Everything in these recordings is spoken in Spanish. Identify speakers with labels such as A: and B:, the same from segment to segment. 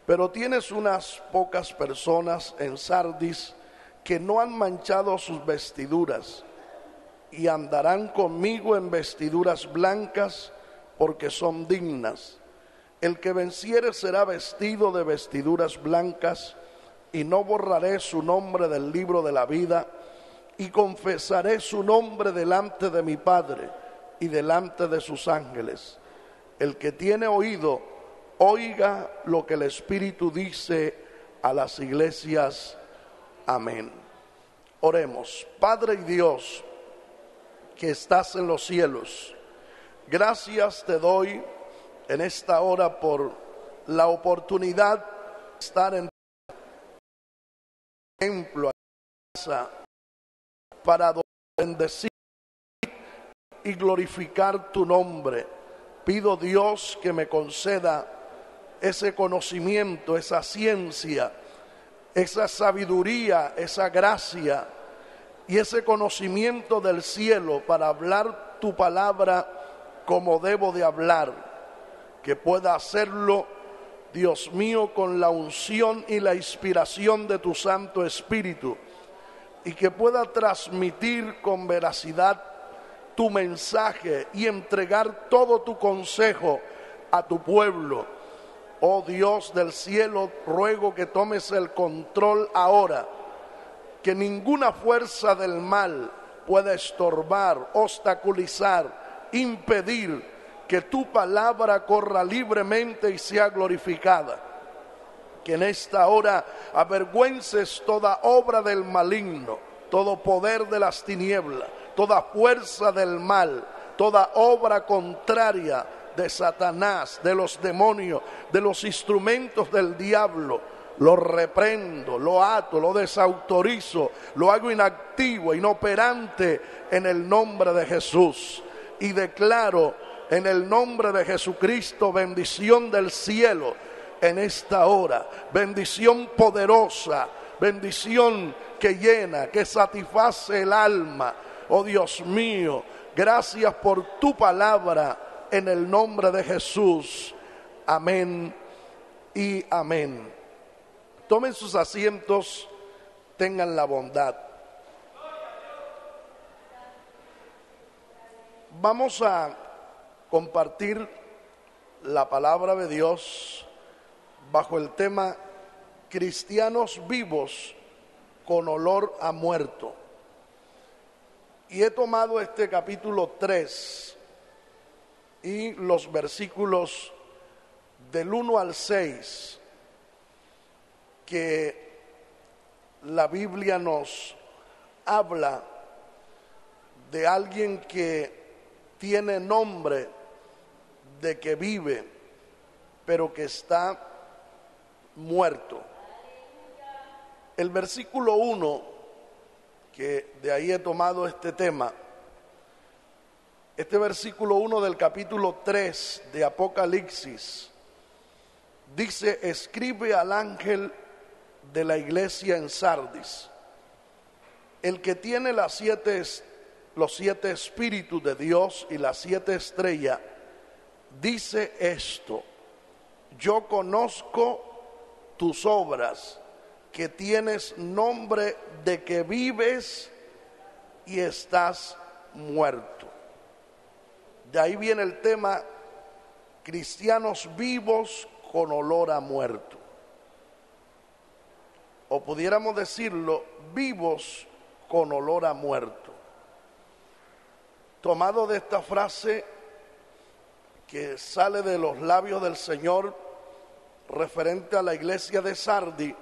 A: Pero tienes unas pocas personas en Sardis que no han manchado sus vestiduras y andarán conmigo en vestiduras blancas porque son dignas. El que venciere será vestido de vestiduras blancas, y no borraré su nombre del libro de la vida, y confesaré su nombre delante de mi Padre y delante de sus ángeles. El que tiene oído, oiga lo que el Espíritu dice a las iglesias. Amén. Oremos. Padre y Dios, que estás en los cielos, gracias te doy en esta hora por la oportunidad de estar en tu templo, para bendecir y glorificar tu nombre. Pido, Dios, que me conceda ese conocimiento, esa ciencia, esa sabiduría, esa gracia y ese conocimiento del cielo para hablar tu palabra como debo de hablar, que pueda hacerlo, Dios mío, con la unción y la inspiración de tu Santo Espíritu, y que pueda transmitir con veracidad tu mensaje y entregar todo tu consejo a tu pueblo. Oh Dios del cielo, ruego que tomes el control ahora, que ninguna fuerza del mal pueda estorbar, obstaculizar, impedir que tu palabra corra libremente y sea glorificada. Que en esta hora avergüences toda obra del maligno, todo poder de las tinieblas, toda fuerza del mal, toda obra contraria de Satanás, de los demonios, de los instrumentos del diablo. Lo reprendo, lo ato, lo desautorizo, lo hago inactivo, inoperante en el nombre de Jesús. Y declaro en el nombre de Jesucristo bendición del cielo en esta hora, bendición poderosa, bendición que llena, que satisface el alma. Oh Dios mío, gracias por tu palabra en el nombre de Jesús. Amén y amén. Tomen sus asientos, tengan la bondad. Vamos a compartir la palabra de Dios bajo el tema Cristianos vivos con olor a muerto. Y he tomado este capítulo 3 y los versículos del 1 al 6 que la Biblia nos habla de alguien que tiene nombre de que vive, pero que está muerto. El versículo 1, que de ahí he tomado este tema, este versículo 1 del capítulo 3 de Apocalipsis, dice: escribe al ángel de la iglesia en Sardis, el que tiene los 7 espíritus de Dios y las 7 estrellas, dice esto: yo conozco tus obras, que tienes nombre de que vives y estás muerto. De ahí viene el tema cristianos vivos con olor a muerto. O pudiéramos decirlo, vivos con olor a muerto. Tomado de esta frase que sale de los labios del Señor referente a la iglesia de Sardi,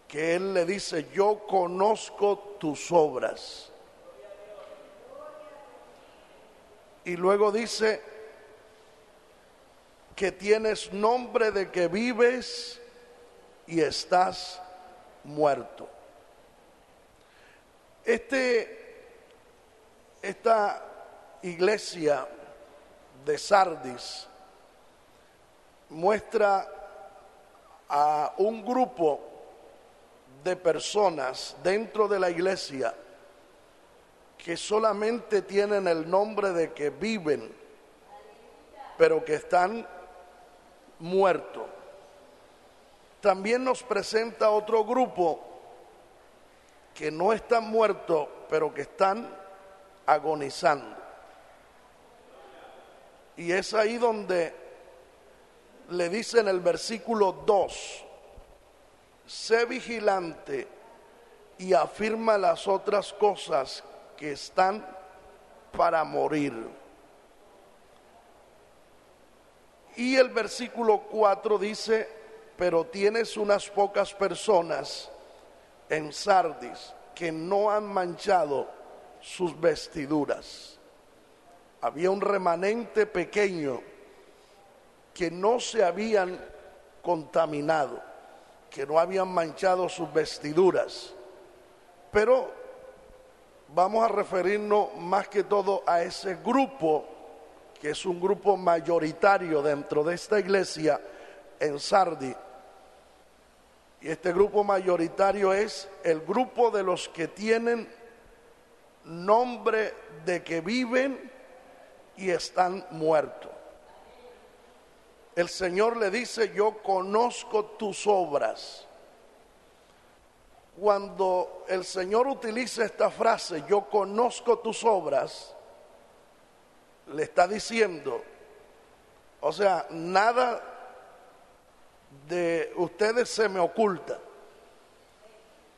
A: que Él le dice: yo conozco tus obras. Y luego dice que tienes nombre de que vives y estás muerto. Esta iglesia de Sardis muestra a un grupo de personas dentro de la iglesia que solamente tienen el nombre de que viven, pero que están muertos. También nos presenta otro grupo que no están muertos, pero que están agonizando. Y es ahí donde le dice en el versículo 2, sé vigilante y afirma las otras cosas que están para morir. Y el versículo 4 dice, pero tienes unas pocas personas en Sardis que no han manchado sus vestiduras. Había un remanente pequeño que no se habían contaminado, que no habían manchado sus vestiduras. Pero vamos a referirnos más que todo a ese grupo, que es un grupo mayoritario dentro de esta iglesia en Sardis. Y este grupo mayoritario es el grupo de los que tienen nombre de que viven y están muertos. El Señor le dice, yo conozco tus obras. Cuando el Señor utiliza esta frase, yo conozco tus obras, le está diciendo, o sea, nada de ustedes se me oculta.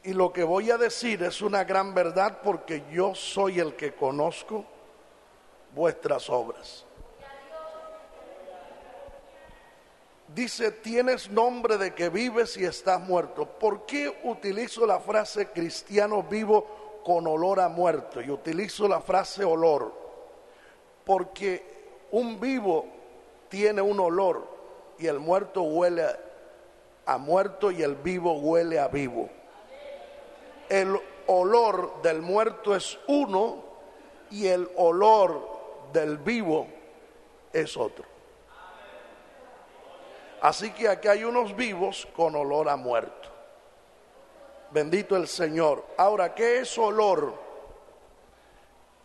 A: Y lo que voy a decir es una gran verdad porque yo soy el que conozco vuestras obras. Dice, tienes nombre de que vives y estás muerto. ¿Por qué utilizo la frase cristiano vivo con olor a muerto? Y utilizo la frase olor, porque un vivo tiene un olor y el muerto huele a muerto y el vivo huele a vivo. El olor del muerto es uno y el olor del vivo es otro. Así que aquí hay unos vivos con olor a muerto. Bendito el Señor. Ahora, ¿qué es olor?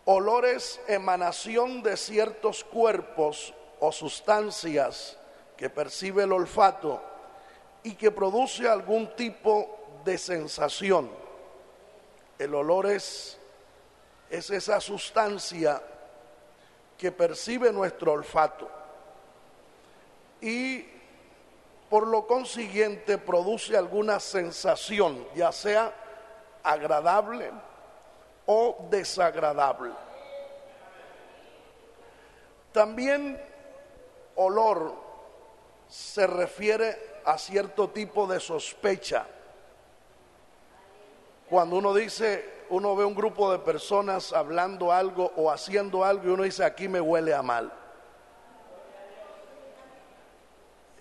A: Olor es emanación de ciertos cuerpos o sustancias que percibe el olfato y que produce algún tipo de sensación. El olor es esa sustancia que percibe nuestro olfato y por lo consiguiente produce alguna sensación, ya sea agradable o desagradable. También olor se refiere a cierto tipo de sospecha. Cuando uno ve un grupo de personas hablando algo o haciendo algo y uno dice, aquí me huele a mal.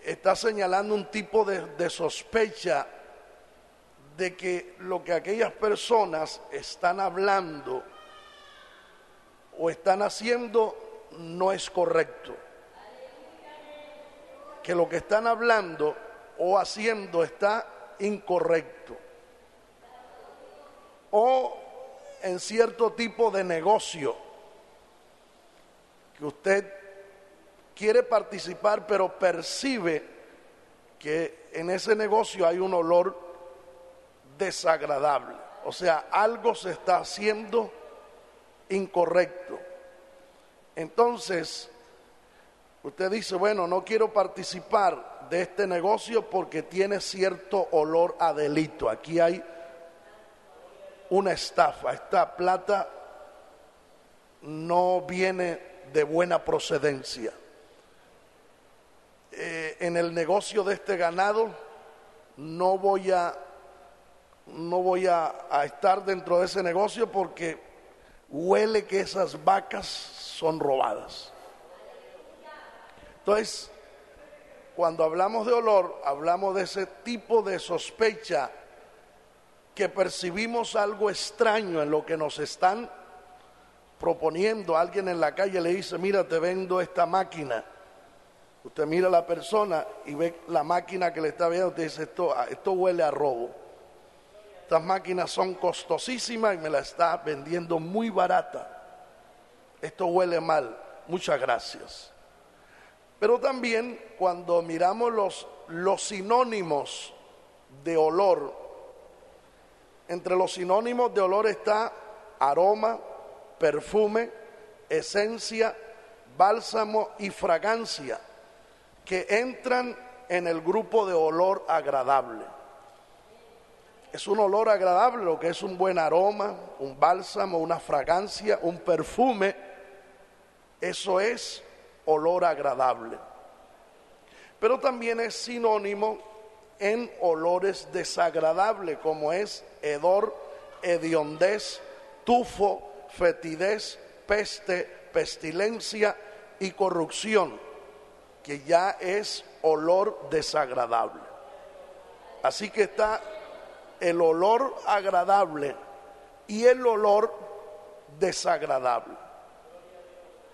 A: Está señalando un tipo de sospecha de que lo que aquellas personas están hablando o están haciendo no es correcto. Que lo que están hablando o haciendo está incorrecto. O en cierto tipo de negocio que usted quiere participar, pero percibe que en ese negocio hay un olor desagradable. O sea, algo se está haciendo incorrecto. Entonces, usted dice, bueno, no quiero participar de este negocio porque tiene cierto olor a delito. Aquí hay una estafa. Esta plata no viene de buena procedencia. En el negocio de este ganado no voy a estar dentro de ese negocio porque huele que esas vacas son robadas. Entonces, cuando hablamos de olor, hablamos de ese tipo de sospecha que percibimos algo extraño en lo que nos están proponiendo. Alguien en la calle le dice, mira, te vendo esta máquina. Usted mira a la persona y ve la máquina que le está viendo, usted dice, esto huele a robo. Estas máquinas son costosísimas y me la está vendiendo muy barata. Esto huele mal, muchas gracias. Pero también cuando miramos los sinónimos de olor. Entre los sinónimos de olor está aroma, perfume, esencia, bálsamo y fragancia, que entran en el grupo de olor agradable. Es un olor agradable lo que es un buen aroma, un bálsamo, una fragancia, un perfume. Eso es olor agradable. Pero también es sinónimo en olores desagradables, como es hedor, hediondez, tufo, fetidez, peste, pestilencia y corrupción, que ya es olor desagradable. Así que está el olor agradable y el olor desagradable.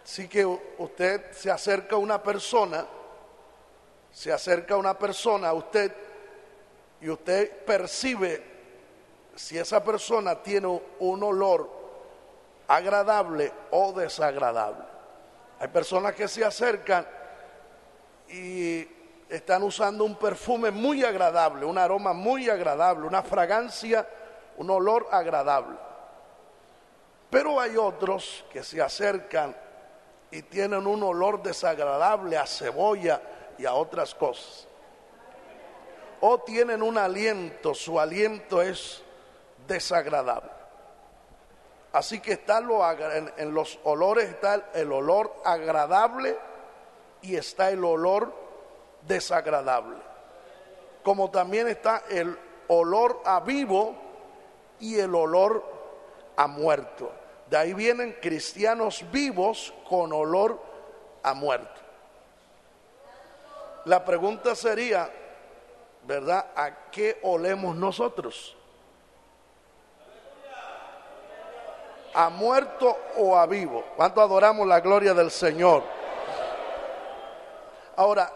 A: Así que usted se acerca a una persona a usted y usted percibe si esa persona tiene un olor agradable o desagradable. Hay personas que se acercan y están usando un perfume muy agradable, un aroma muy agradable, una fragancia, un olor agradable. Pero hay otros que se acercan y tienen un olor desagradable a cebolla y a otras cosas. O tienen un aliento, su aliento es desagradable. Así que está en los olores está el olor agradable y está el olor desagradable. Como también está el olor a vivo y el olor a muerto. De ahí vienen cristianos vivos con olor a muerto. La pregunta sería, ¿verdad? ¿A qué olemos nosotros? ¿A muerto o a vivo? ¿Cuánto adoramos la gloria del Señor? Ahora,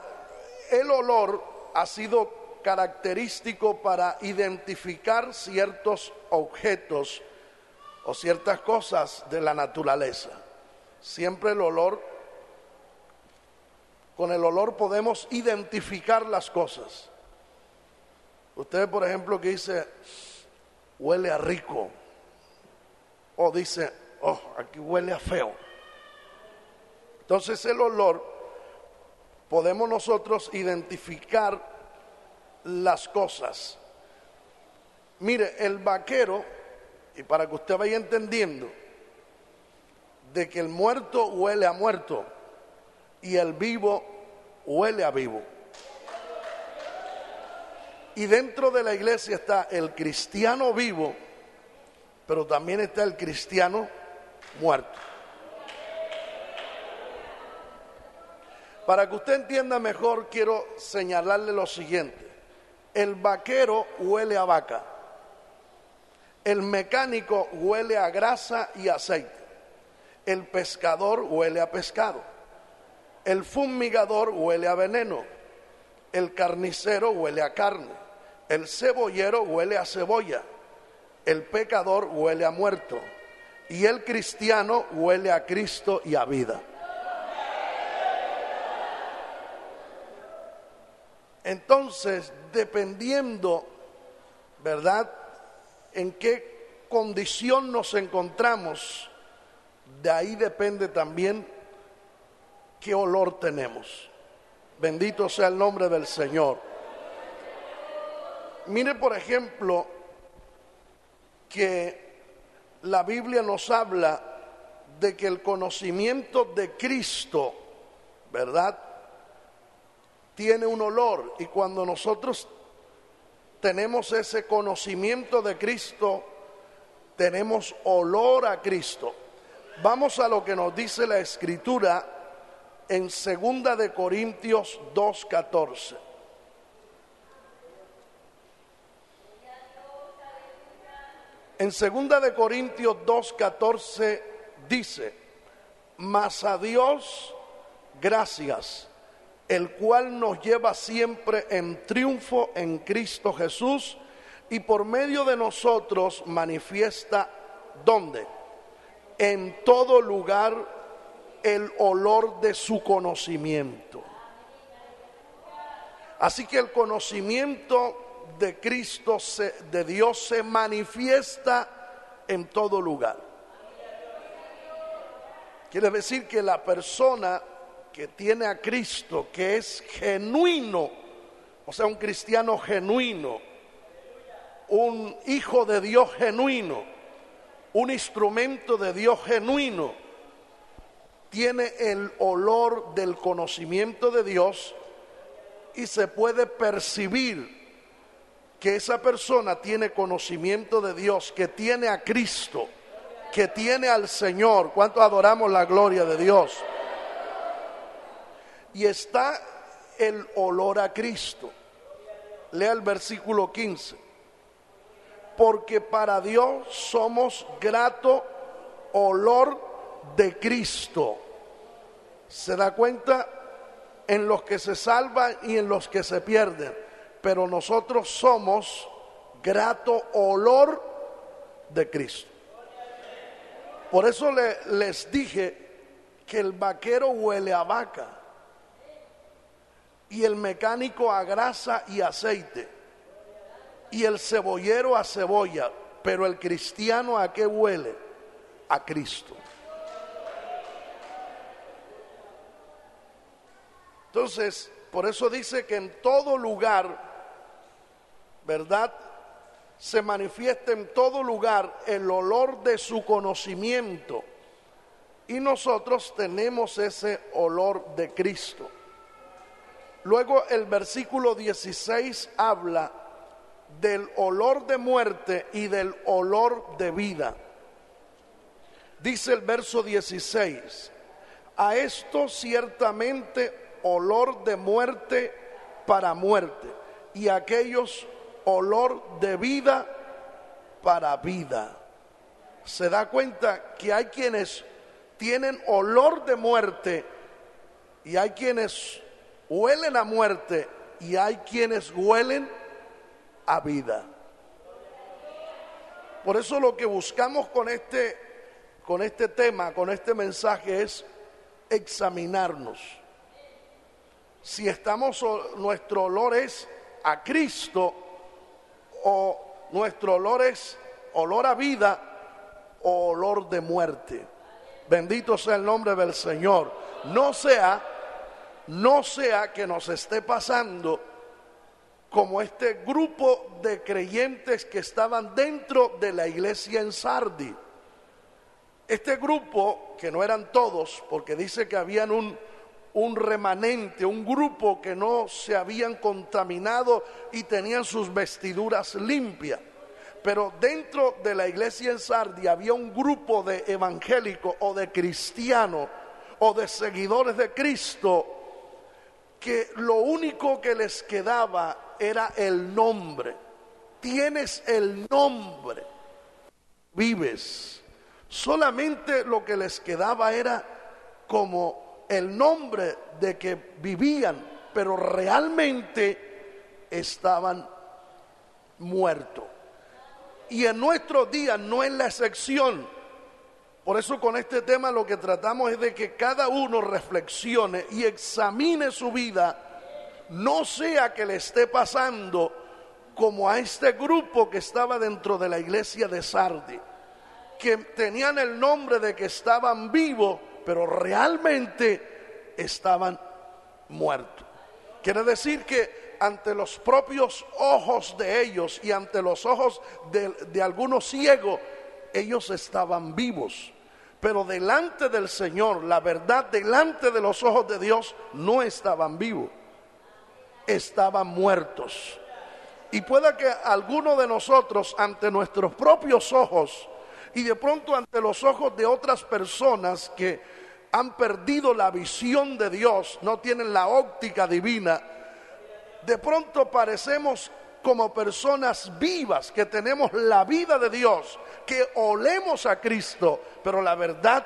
A: el olor ha sido característico para identificar ciertos objetos o ciertas cosas de la naturaleza. Siempre el olor, con el olor podemos identificar las cosas. Usted, por ejemplo, que dice, huele a rico, o dice, oh, aquí huele a feo. Entonces el olor, podemos nosotros identificar las cosas. Mire, el vaquero, y para que usted vaya entendiendo, de que el muerto huele a muerto y el vivo huele a vivo. Y dentro de la iglesia está el cristiano vivo, pero también está el cristiano muerto. Para que usted entienda mejor, quiero señalarle lo siguiente. El vaquero huele a vaca. El mecánico huele a grasa y aceite. El pescador huele a pescado. El fumigador huele a veneno. El carnicero huele a carne. El cebollero huele a cebolla. El pecador huele a muerto. Y el cristiano huele a Cristo y a vida. Entonces, dependiendo, ¿verdad?, en qué condición nos encontramos, de ahí depende también qué olor tenemos. Bendito sea el nombre del Señor. Mire, por ejemplo, que la Biblia nos habla de que el conocimiento de Cristo, ¿verdad?, tiene un olor, y cuando nosotros tenemos ese conocimiento de Cristo, tenemos olor a Cristo. Vamos a lo que nos dice la Escritura en 2 de Corintios 2:14. En 2 de Corintios 2:14 dice, mas a Dios gracias, el cual nos lleva siempre en triunfo en Cristo Jesús, y por medio de nosotros manifiesta, ¿dónde? En todo lugar el olor de su conocimiento. Así que el conocimiento de Cristo, de Dios, se manifiesta en todo lugar. Quiere decir que la persona que tiene a Cristo, que es genuino, o sea, un cristiano genuino, un hijo de Dios genuino, un instrumento de Dios genuino, tiene el olor del conocimiento de Dios y se puede percibir que esa persona tiene conocimiento de Dios, que tiene a Cristo, que tiene al Señor. ¿Cuántos adoramos la gloria de Dios? Y está el olor a Cristo. Lea el versículo 15. Porque para Dios somos grato olor de Cristo. ¿Se da cuenta? En los que se salvan y en los que se pierden. Pero nosotros somos grato olor de Cristo. Por eso les dije que el vaquero huele a vaca y el mecánico a grasa y aceite y el cebollero a cebolla, pero el cristiano ¿a qué huele? A Cristo. Entonces, por eso dice que en todo lugar, ¿verdad?, se manifiesta en todo lugar el olor de su conocimiento. Y nosotros tenemos ese olor de Cristo. Luego el versículo 16 habla del olor de muerte y del olor de vida. Dice el verso 16: a esto ciertamente olor de muerte para muerte, y a aquellos olor de vida para vida. Se da cuenta que hay quienes tienen olor de muerte y hay quienes huelen a muerte y hay quienes huelen a vida. Por eso lo que buscamos con este tema, con este mensaje, es examinarnos. Si nuestro olor es a Cristo, o nuestro olor es olor a vida o olor de muerte. Bendito sea el nombre del Señor. No sea que nos esté pasando como este grupo de creyentes que estaban dentro de la iglesia en Sardi. Este grupo, que no eran todos, porque dice que habían un remanente, un grupo que no se habían contaminado y tenían sus vestiduras limpias. Pero dentro de la iglesia en Sardi había un grupo de evangélicos o de cristianos o de seguidores de Cristo que lo único que les quedaba era el nombre. Tienes el nombre, vives. Solamente lo que les quedaba era como el nombre de que vivían, pero realmente estaban muertos. Y en nuestros días no es la excepción. Por eso con este tema lo que tratamos es de que cada uno reflexione y examine su vida, no sea que le esté pasando como a este grupo que estaba dentro de la iglesia de Sardi, que tenían el nombre de que estaban vivos, pero realmente estaban muertos. Quiere decir que ante los propios ojos de ellos y ante los ojos de algunos ciegos, ellos estaban vivos, pero delante del Señor, la verdad, delante de los ojos de Dios, no estaban vivos, estaban muertos. Y pueda que alguno de nosotros, ante nuestros propios ojos y de pronto ante los ojos de otras personas que han perdido la visión de Dios, no tienen la óptica divina, de pronto parecemos como personas vivas, que tenemos la vida de Dios, que olemos a Cristo, pero la verdad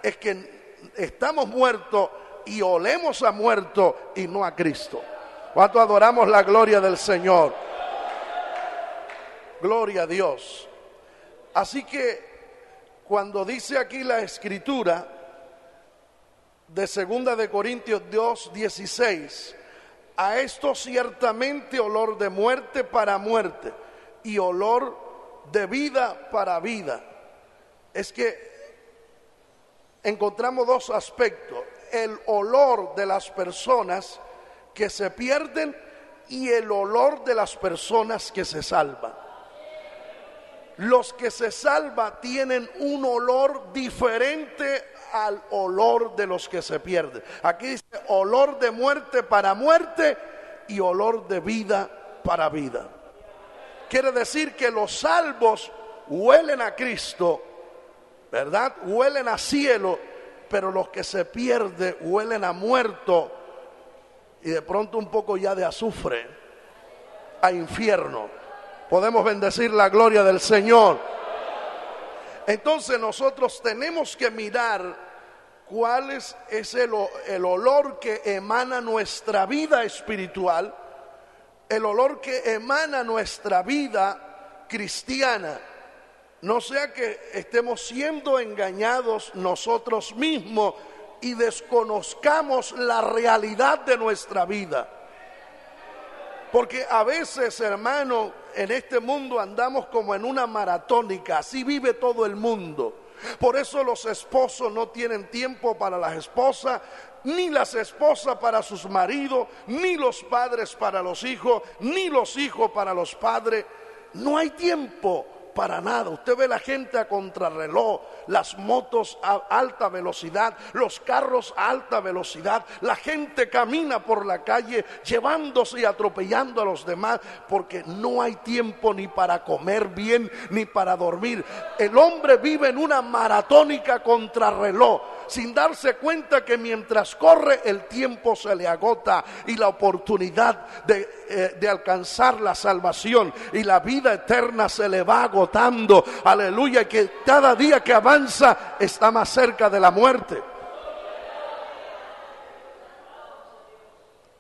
A: es que estamos muertos y olemos a muerto y no a Cristo. ¿Cuánto adoramos la gloria del Señor? Gloria a Dios. Así que cuando dice aquí la Escritura de 2 de Corintios 2:16, A esto ciertamente olor de muerte para muerte y olor de vida para vida. Es que encontramos dos aspectos: el olor de las personas que se pierden y el olor de las personas que se salvan. Los que se salvan tienen un olor diferente al olor de los que se pierden. Aquí dice olor de muerte para muerte y olor de vida para vida. Quiere decir que los salvos huelen a Cristo, ¿verdad? Huelen a cielo, pero los que se pierden huelen a muerto y de pronto un poco ya de azufre, a infierno. Podemos bendecir la gloria del Señor. Entonces nosotros tenemos que mirar cuál es el olor que emana nuestra vida espiritual, el olor que emana nuestra vida cristiana. No sea que estemos siendo engañados nosotros mismos y desconozcamos la realidad de nuestra vida. Porque a veces, hermano, en este mundo andamos como en una maratónica, así vive todo el mundo. Por eso los esposos no tienen tiempo para las esposas, ni las esposas para sus maridos, ni los padres para los hijos, ni los hijos para los padres. No hay tiempo para nada. Usted ve la gente a contrarreloj, las motos a alta velocidad, los carros a alta velocidad, la gente camina por la calle llevándose y atropellando a los demás, porque no hay tiempo ni para comer bien ni para dormir. El hombre vive en una maratónica contrarreloj, sin darse cuenta que mientras corre el tiempo se le agota y la oportunidad de alcanzar la salvación y la vida eterna se le va agotando. Aleluya, y que cada día que avanza está más cerca de la muerte.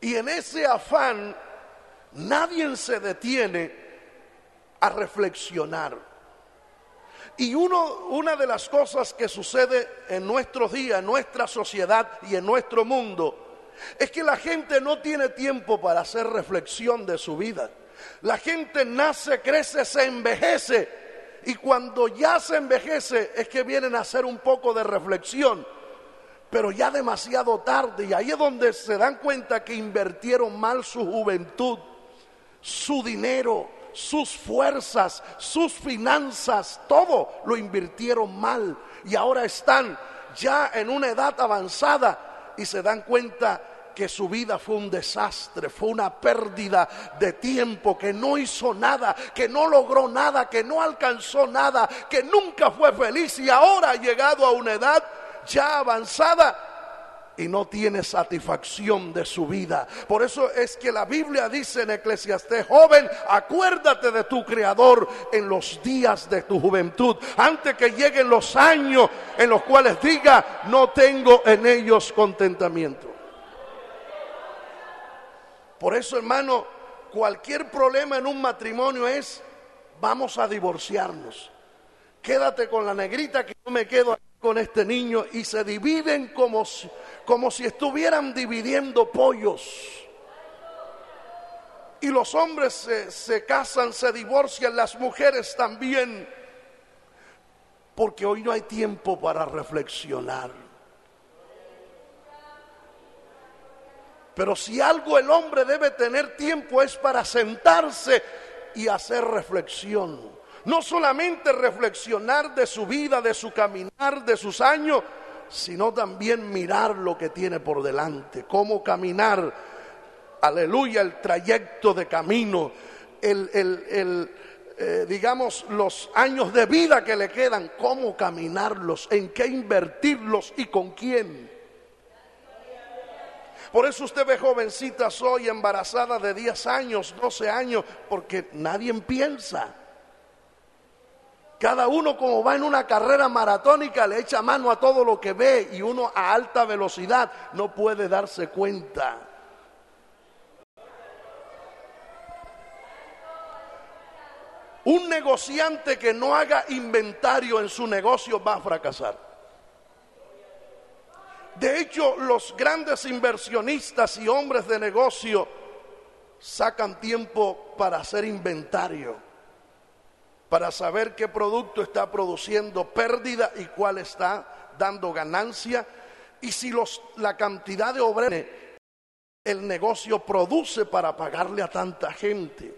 A: Y en ese afán nadie se detiene a reflexionar. Y una de las cosas que sucede en nuestros días, en nuestra sociedad y en nuestro mundo, es que la gente no tiene tiempo para hacer reflexión de su vida. La gente nace, crece, se envejece, y cuando ya se envejece es que vienen a hacer un poco de reflexión, pero ya demasiado tarde, y ahí es donde se dan cuenta que invirtieron mal su juventud, su dinero, sus fuerzas, sus finanzas, todo lo invirtieron mal, y ahora están ya en una edad avanzada y se dan cuenta que su vida fue un desastre, fue una pérdida de tiempo, que no hizo nada, que no logró nada, que no alcanzó nada, que nunca fue feliz, y ahora ha llegado a una edad ya avanzada y no tiene satisfacción de su vida. Por eso es que la Biblia dice en Eclesiastés: joven, acuérdate de tu Creador en los días de tu juventud, antes que lleguen los años en los cuales diga: no tengo en ellos contentamiento. Por eso, hermano, cualquier problema en un matrimonio es: vamos a divorciarnos, quédate con la negrita que yo me quedo con este niño, y se dividen como si estuvieran dividiendo pollos. Y los hombres se casan, se divorcian, las mujeres también, porque hoy no hay tiempo para reflexionar. Pero si algo el hombre debe tener tiempo es para sentarse y hacer reflexión. No solamente reflexionar de su vida, de su caminar, de sus años, sino también mirar lo que tiene por delante, cómo caminar, aleluya, el trayecto de camino, digamos, los años de vida que le quedan, cómo caminarlos, en qué invertirlos y con quién. Por eso usted ve jovencitas hoy embarazadas de 10 años, 12 años, porque nadie piensa. Cada uno, como va en una carrera maratónica, le echa mano a todo lo que ve, y uno a alta velocidad no puede darse cuenta. Un negociante que no haga inventario en su negocio va a fracasar. De hecho, los grandes inversionistas y hombres de negocio sacan tiempo para hacer inventario, para saber qué producto está produciendo pérdida y cuál está dando ganancia, y si la cantidad de obreros el negocio produce para pagarle a tanta gente.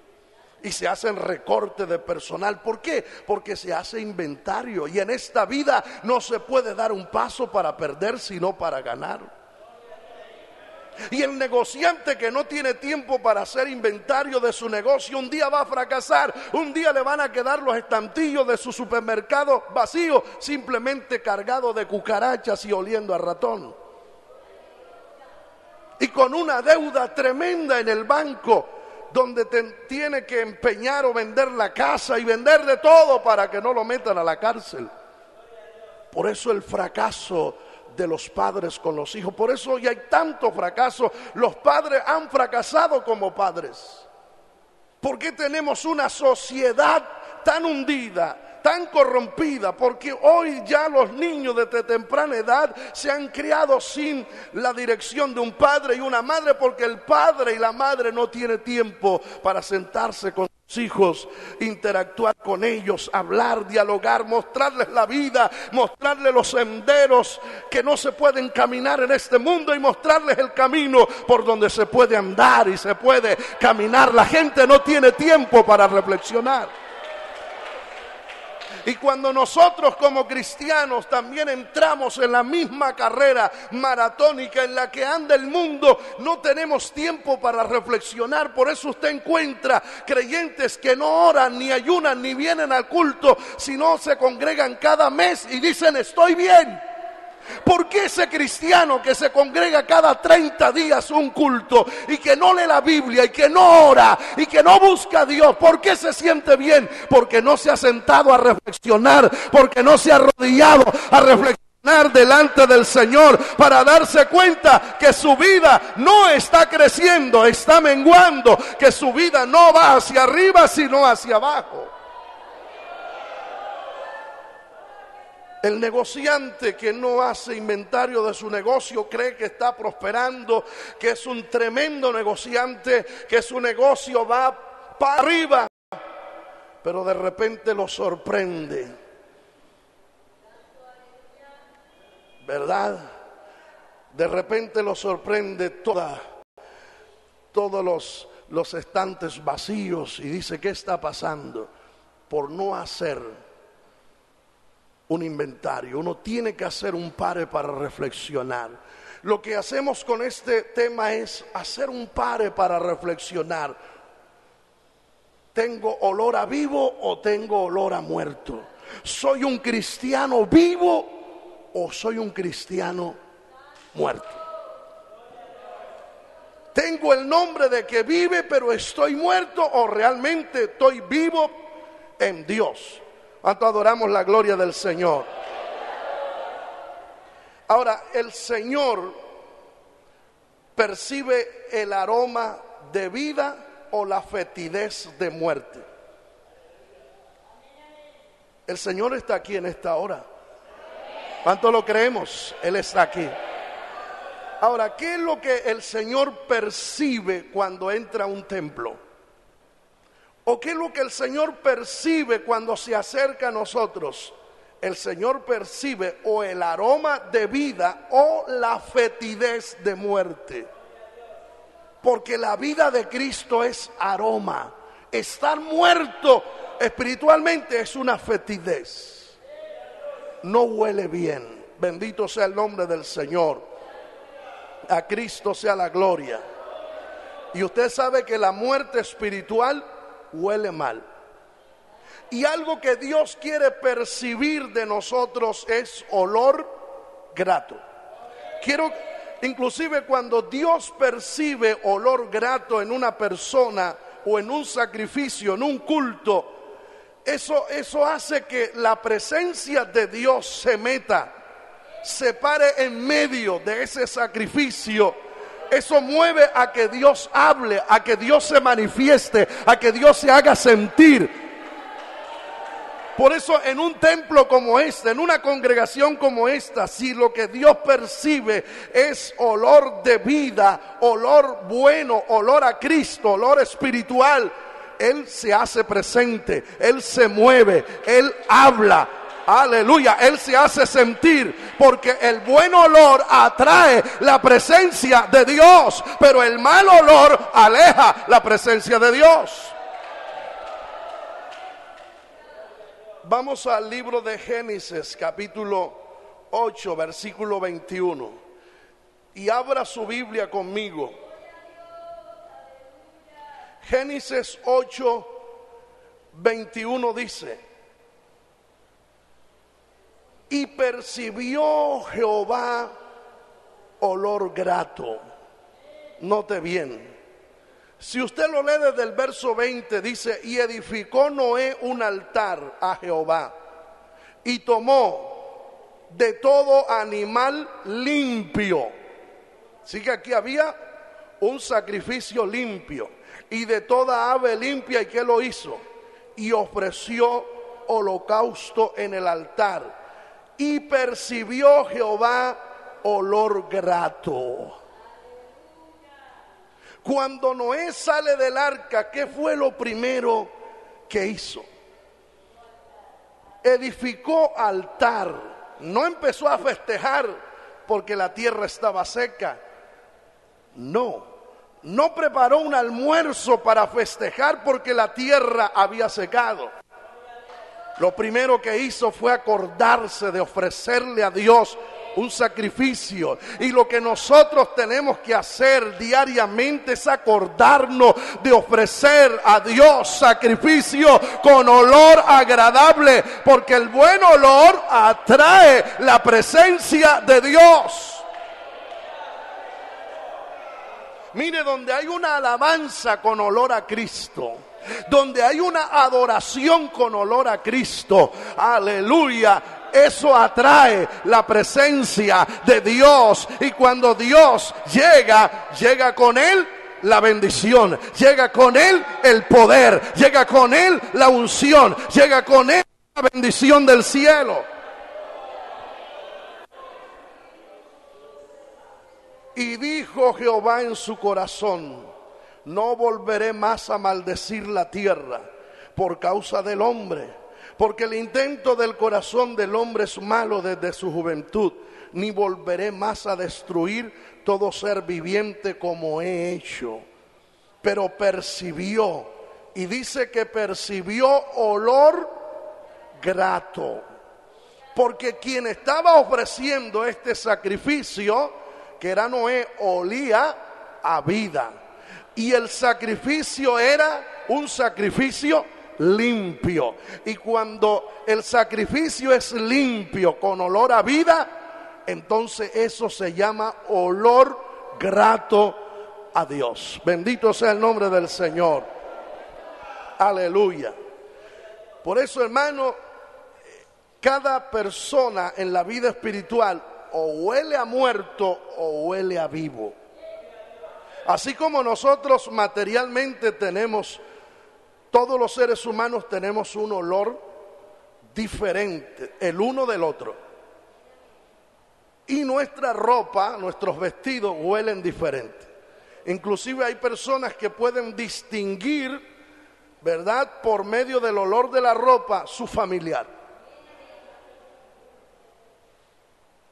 A: Y se hacen recortes de personal. ¿Por qué? Porque se hace inventario. Y en esta vida no se puede dar un paso para perder, sino para ganar. Y el negociante que no tiene tiempo para hacer inventario de su negocio, un día va a fracasar. Un día le van a quedar los estantillos de su supermercado vacíos, simplemente cargados de cucarachas y oliendo a ratón. Y con una deuda tremenda en el banco, donde tiene que empeñar o vender la casa y vender de todo para que no lo metan a la cárcel. Por eso el fracaso de los padres con los hijos. Por eso hoy hay tanto fracaso. Los padres han fracasado como padres. ¿Por qué tenemos una sociedad tan hundida, tan corrompida? Porque hoy ya los niños desde temprana edad se han criado sin la dirección de un padre y una madre, porque el padre y la madre no tienen tiempo para sentarse con sus hijos, interactuar con ellos, hablar, dialogar, mostrarles la vida, mostrarles los senderos que no se pueden caminar en este mundo y mostrarles el camino por donde se puede andar y se puede caminar. La gente no tiene tiempo para reflexionar. Y cuando nosotros como cristianos también entramos en la misma carrera maratónica en la que anda el mundo, no tenemos tiempo para reflexionar. Por eso usted encuentra creyentes que no oran, ni ayunan, ni vienen al culto, sino se congregan cada mes y dicen estoy bien. ¿Por qué ese cristiano que se congrega cada 30 días un culto y que no lee la Biblia y que no ora y que no busca a Dios, por qué se siente bien? Porque no se ha sentado a reflexionar, porque no se ha arrodillado a reflexionar delante del Señor para darse cuenta que su vida no está creciendo, está menguando, que su vida no va hacia arriba sino hacia abajo. El negociante que no hace inventario de su negocio cree que está prosperando, que es un tremendo negociante, que su negocio va para arriba, pero de repente lo sorprende, ¿verdad? De repente lo sorprende todos los estantes vacíos y dice, ¿qué está pasando? Por no hacer un inventario. Uno tiene que hacer un pare para reflexionar. Lo que hacemos con este tema es hacer un pare para reflexionar. ¿Tengo olor a vivo o tengo olor a muerto? ¿Soy un cristiano vivo o soy un cristiano muerto? ¿Tengo el nombre de que vive pero estoy muerto o realmente estoy vivo en Dios? ¿Cuánto adoramos la gloria del Señor? Ahora, el Señor percibe el aroma de vida o la fetidez de muerte. El Señor está aquí en esta hora. ¿Cuánto lo creemos? Él está aquí. Ahora, ¿qué es lo que el Señor percibe cuando entra a un templo? ¿O qué es lo que el Señor percibe cuando se acerca a nosotros? El Señor percibe o el aroma de vida o la fetidez de muerte. Porque la vida de Cristo es aroma. Estar muerto espiritualmente es una fetidez. No huele bien. Bendito sea el nombre del Señor. A Cristo sea la gloria. Y usted sabe que la muerte espiritual huele mal. Y algo que Dios quiere percibir de nosotros es olor grato. Inclusive cuando Dios percibe olor grato en una persona o en un sacrificio, en un culto, eso hace que la presencia de Dios se meta, se pare en medio de ese sacrificio. Eso mueve a que Dios hable, a que Dios se manifieste, a que Dios se haga sentir. Por eso en un templo como este, en una congregación como esta, si lo que Dios percibe es olor de vida, olor bueno, olor a Cristo, olor espiritual, Él se hace presente, Él se mueve, Él habla. Aleluya, Él se hace sentir, porque el buen olor atrae la presencia de Dios, pero el mal olor aleja la presencia de Dios. Vamos al libro de Génesis, capítulo 8, versículo 21. Y abra su Biblia conmigo. Génesis 8, 21 dice: y percibió Jehová olor grato. Note bien. Si usted lo lee desde el verso 20, dice: y edificó Noé un altar a Jehová, y tomó de todo animal limpio. Así que aquí había un sacrificio limpio, y de toda ave limpia. ¿Y qué lo hizo? Y ofreció holocausto en el altar. Y percibió Jehová olor grato. Cuando Noé sale del arca, ¿qué fue lo primero que hizo? Edificó altar. No empezó a festejar porque la tierra estaba seca. No preparó un almuerzo para festejar porque la tierra había secado. Lo primero que hizo fue acordarse de ofrecerle a Dios un sacrificio. Y lo que nosotros tenemos que hacer diariamente es acordarnos de ofrecer a Dios sacrificio con olor agradable, porque el buen olor atrae la presencia de Dios. Mire, donde hay una alabanza con olor a Cristo, donde hay una adoración con olor a Cristo, aleluya, eso atrae la presencia de Dios. Y cuando Dios llega con Él la bendición, llega con Él el poder, llega con Él la unción, llega con Él la bendición del cielo. Y dijo Jehová en su corazón: no volveré más a maldecir la tierra por causa del hombre, porque el intento del corazón del hombre es malo desde su juventud, ni volveré más a destruir todo ser viviente como he hecho. Pero percibió, y dice que percibió olor grato, porque quien estaba ofreciendo este sacrificio, que era Noé, olía a vida. Y el sacrificio era un sacrificio limpio. Y cuando el sacrificio es limpio, con olor a vida, entonces eso se llama olor grato a Dios. Bendito sea el nombre del Señor. Aleluya. Por eso, hermano, cada persona en la vida espiritual o huele a muerto o huele a vivo. Así como nosotros materialmente tenemos, todos los seres humanos tenemos un olor diferente, el uno del otro. Y nuestra ropa, nuestros vestidos huelen diferente. Inclusive hay personas que pueden distinguir, ¿verdad?, por medio del olor de la ropa, su familiar.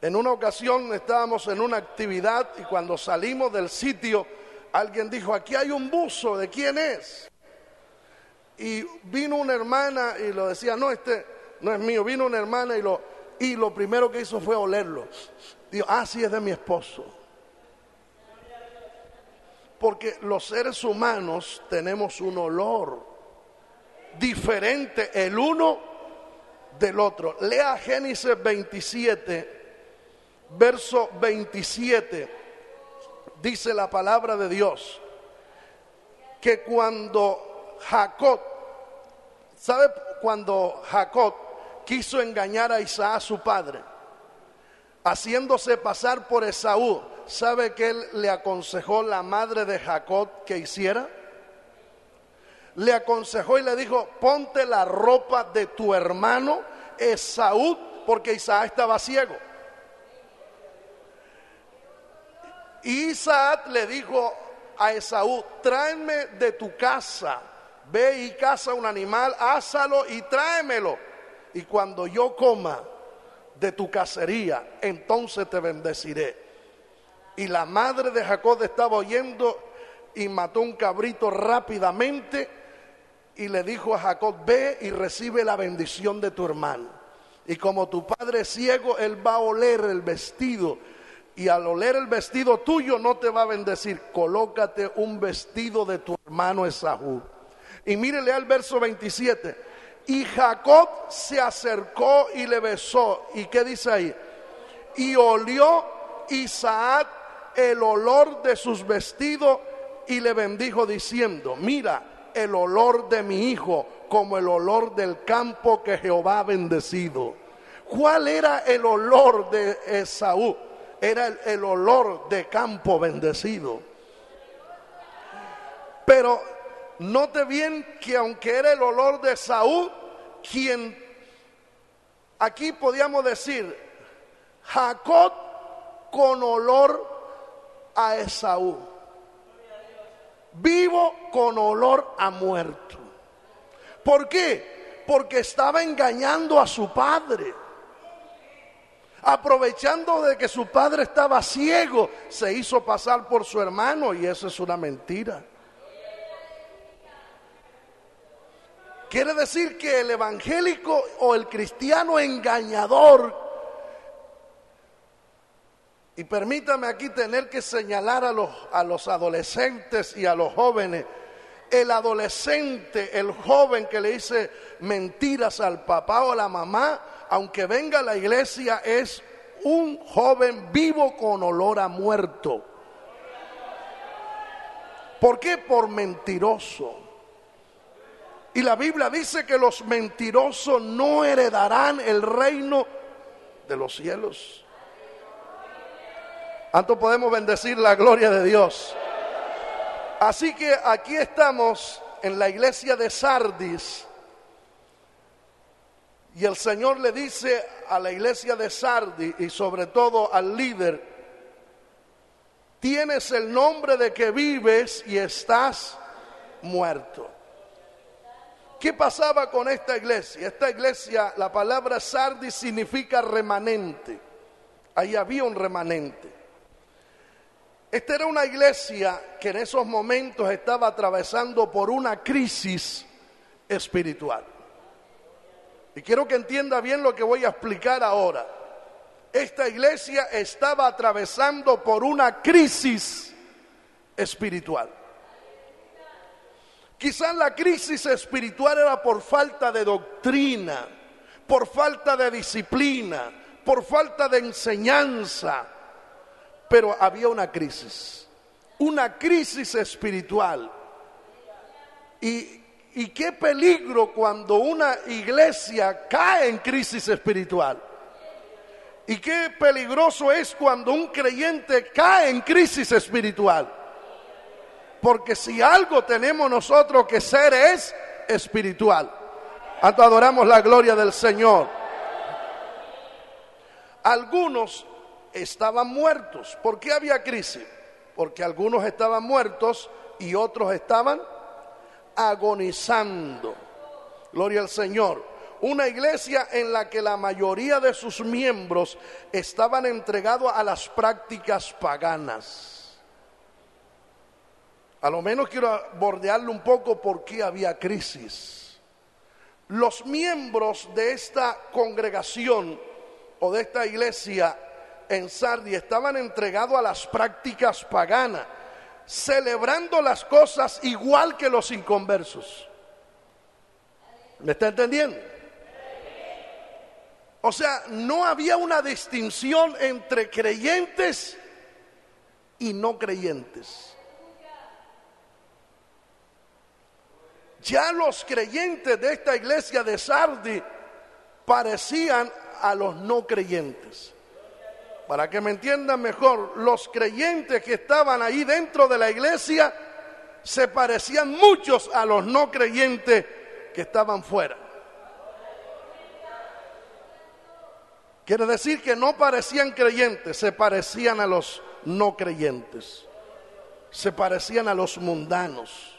A: En una ocasión estábamos en una actividad y cuando salimos del sitio, alguien dijo: aquí hay un buzo, ¿de quién es? Y vino una hermana y lo decía: no, este no es mío. Vino una hermana y lo primero que hizo fue olerlo. Dijo: ah, sí, es de mi esposo. Porque los seres humanos tenemos un olor diferente el uno del otro. Lea Génesis 27, verso 27. Dice la palabra de Dios que cuando Jacob, ¿sabe? Cuando Jacob quiso engañar a Isaac, su padre, haciéndose pasar por Esaú, ¿sabe qué le aconsejó la madre de Jacob que hiciera? le aconsejó y le dijo: ponte la ropa de tu hermano Esaú, porque Isaac estaba ciego. Y Isaac le dijo a Esaú: tráeme de tu casa, ve y caza un animal, ásalo y tráemelo, y cuando yo coma de tu cacería, entonces te bendeciré. Y la madre de Jacob estaba oyendo y mató un cabrito rápidamente y le dijo a Jacob: ve y recibe la bendición de tu hermano, y como tu padre es ciego, él va a oler el vestido, y al oler el vestido tuyo no te va a bendecir. Colócate un vestido de tu hermano Esaú. Y mírele al verso 27. Y Jacob se acercó y le besó. ¿Y qué dice ahí? Y olió Isaac el olor de sus vestidos y le bendijo diciendo: mira, el olor de mi hijo como el olor del campo que Jehová ha bendecido. ¿Cuál era el olor de Esaú? Era el olor de campo bendecido. Pero note bien que aunque era el olor de Esaú, quien aquí podíamos decir Jacob con olor a Esaú, vivo con olor a muerto. ¿Por qué? Porque estaba engañando a su padre. Aprovechando de que su padre estaba ciego, se hizo pasar por su hermano, y eso es una mentira. Quiere decir que el evangélico o el cristiano engañador, y permítame aquí tener que señalar a los adolescentes y a los jóvenes. El adolescente, el joven que le dice mentiras al papá o a la mamá, aunque venga a la iglesia, es un joven vivo con olor a muerto. ¿Por qué? Por mentiroso. Y la Biblia dice que los mentirosos no heredarán el reino de los cielos. ¿Cuánto podemos bendecir la gloria de Dios? Así que aquí estamos en la iglesia de Sardis, y el Señor le dice a la iglesia de Sardis y sobre todo al líder: tienes el nombre de que vives y estás muerto. ¿Qué pasaba con esta iglesia? Esta iglesia, la palabra Sardis significa remanente. Ahí había un remanente. Esta era una iglesia que en esos momentos estaba atravesando por una crisis espiritual. Y quiero que entienda bien lo que voy a explicar ahora. Esta iglesia estaba atravesando por una crisis espiritual. Quizás la crisis espiritual era por falta de doctrina, por falta de disciplina, por falta de enseñanza. Pero había una crisis espiritual. Y qué peligro cuando una iglesia cae en crisis espiritual. Y qué peligroso es cuando un creyente cae en crisis espiritual. Porque si algo tenemos nosotros que ser es espiritual. Hasta adoramos la gloria del Señor. Algunos estaban muertos. ¿Por qué había crisis? Porque algunos estaban muertos y otros estaban agonizando. Gloria al Señor. Una iglesia en la que la mayoría de sus miembros estaban entregados a las prácticas paganas. A lo menos quiero bordearle un poco por qué había crisis. Los miembros de esta congregación o de esta iglesia en Sardis estaban entregados a las prácticas paganas, celebrando las cosas igual que los inconversos. ¿Me está entendiendo? O sea, no había una distinción entre creyentes y no creyentes. Ya los creyentes de esta iglesia de Sardis parecían a los no creyentes. Para que me entiendan mejor, los creyentes que estaban ahí dentro de la iglesia se parecían muchos a los no creyentes que estaban fuera. Quiere decir que no parecían creyentes, se parecían a los no creyentes, se parecían a los mundanos.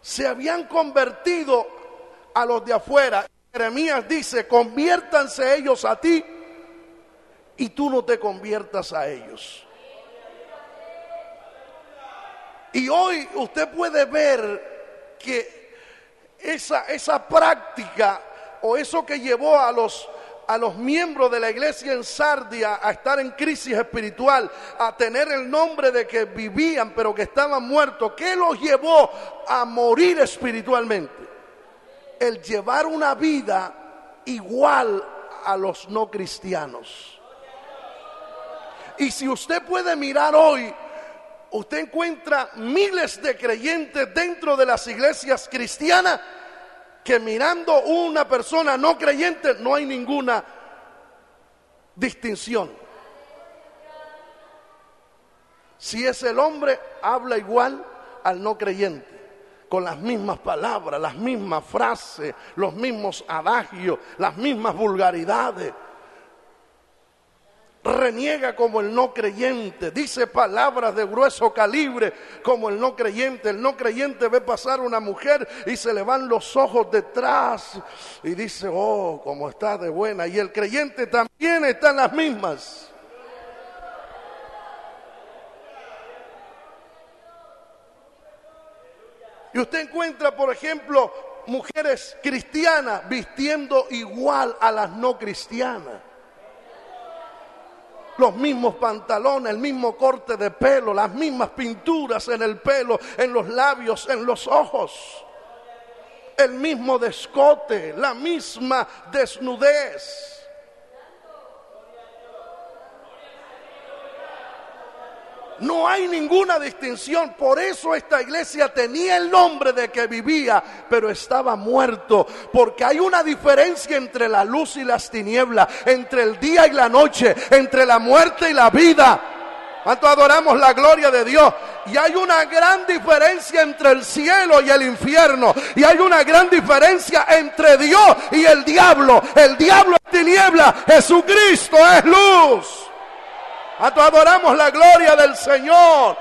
A: Se habían convertido a los de afuera. Jeremías dice: conviértanse ellos a ti y tú no te conviertas a ellos. Y hoy usted puede ver que esa práctica o eso que llevó a los miembros de la iglesia en Sardia a estar en crisis espiritual, a tener el nombre de que vivían pero que estaban muertos, ¿qué los llevó a morir espiritualmente? El llevar una vida igual a los no cristianos. Y si usted puede mirar hoy, usted encuentra miles de creyentes dentro de las iglesias cristianas que mirando una persona no creyente no hay ninguna distinción. Si es el hombre, habla igual al no creyente, con las mismas palabras, las mismas frases, los mismos adagios, las mismas vulgaridades. Reniega como el no creyente, dice palabras de grueso calibre como el no creyente. El no creyente ve pasar una mujer y se le van los ojos detrás y dice: oh, como está de buena. Y el creyente también está en las mismas. Y usted encuentra, por ejemplo, mujeres cristianas vistiendo igual a las no cristianas. Los mismos pantalones, el mismo corte de pelo, las mismas pinturas en el pelo, en los labios, en los ojos. El mismo descote, la misma desnudez. No hay ninguna distinción. Por eso esta iglesia tenía el nombre de que vivía, pero estaba muerto. Porque hay una diferencia entre la luz y las tinieblas, entre el día y la noche, entre la muerte y la vida. ¿Cuánto adoramos la gloria de Dios? Y hay una gran diferencia entre el cielo y el infierno. Y hay una gran diferencia entre Dios y el diablo. El diablo es tiniebla, Jesucristo es luz. Adoramos la gloria del Señor.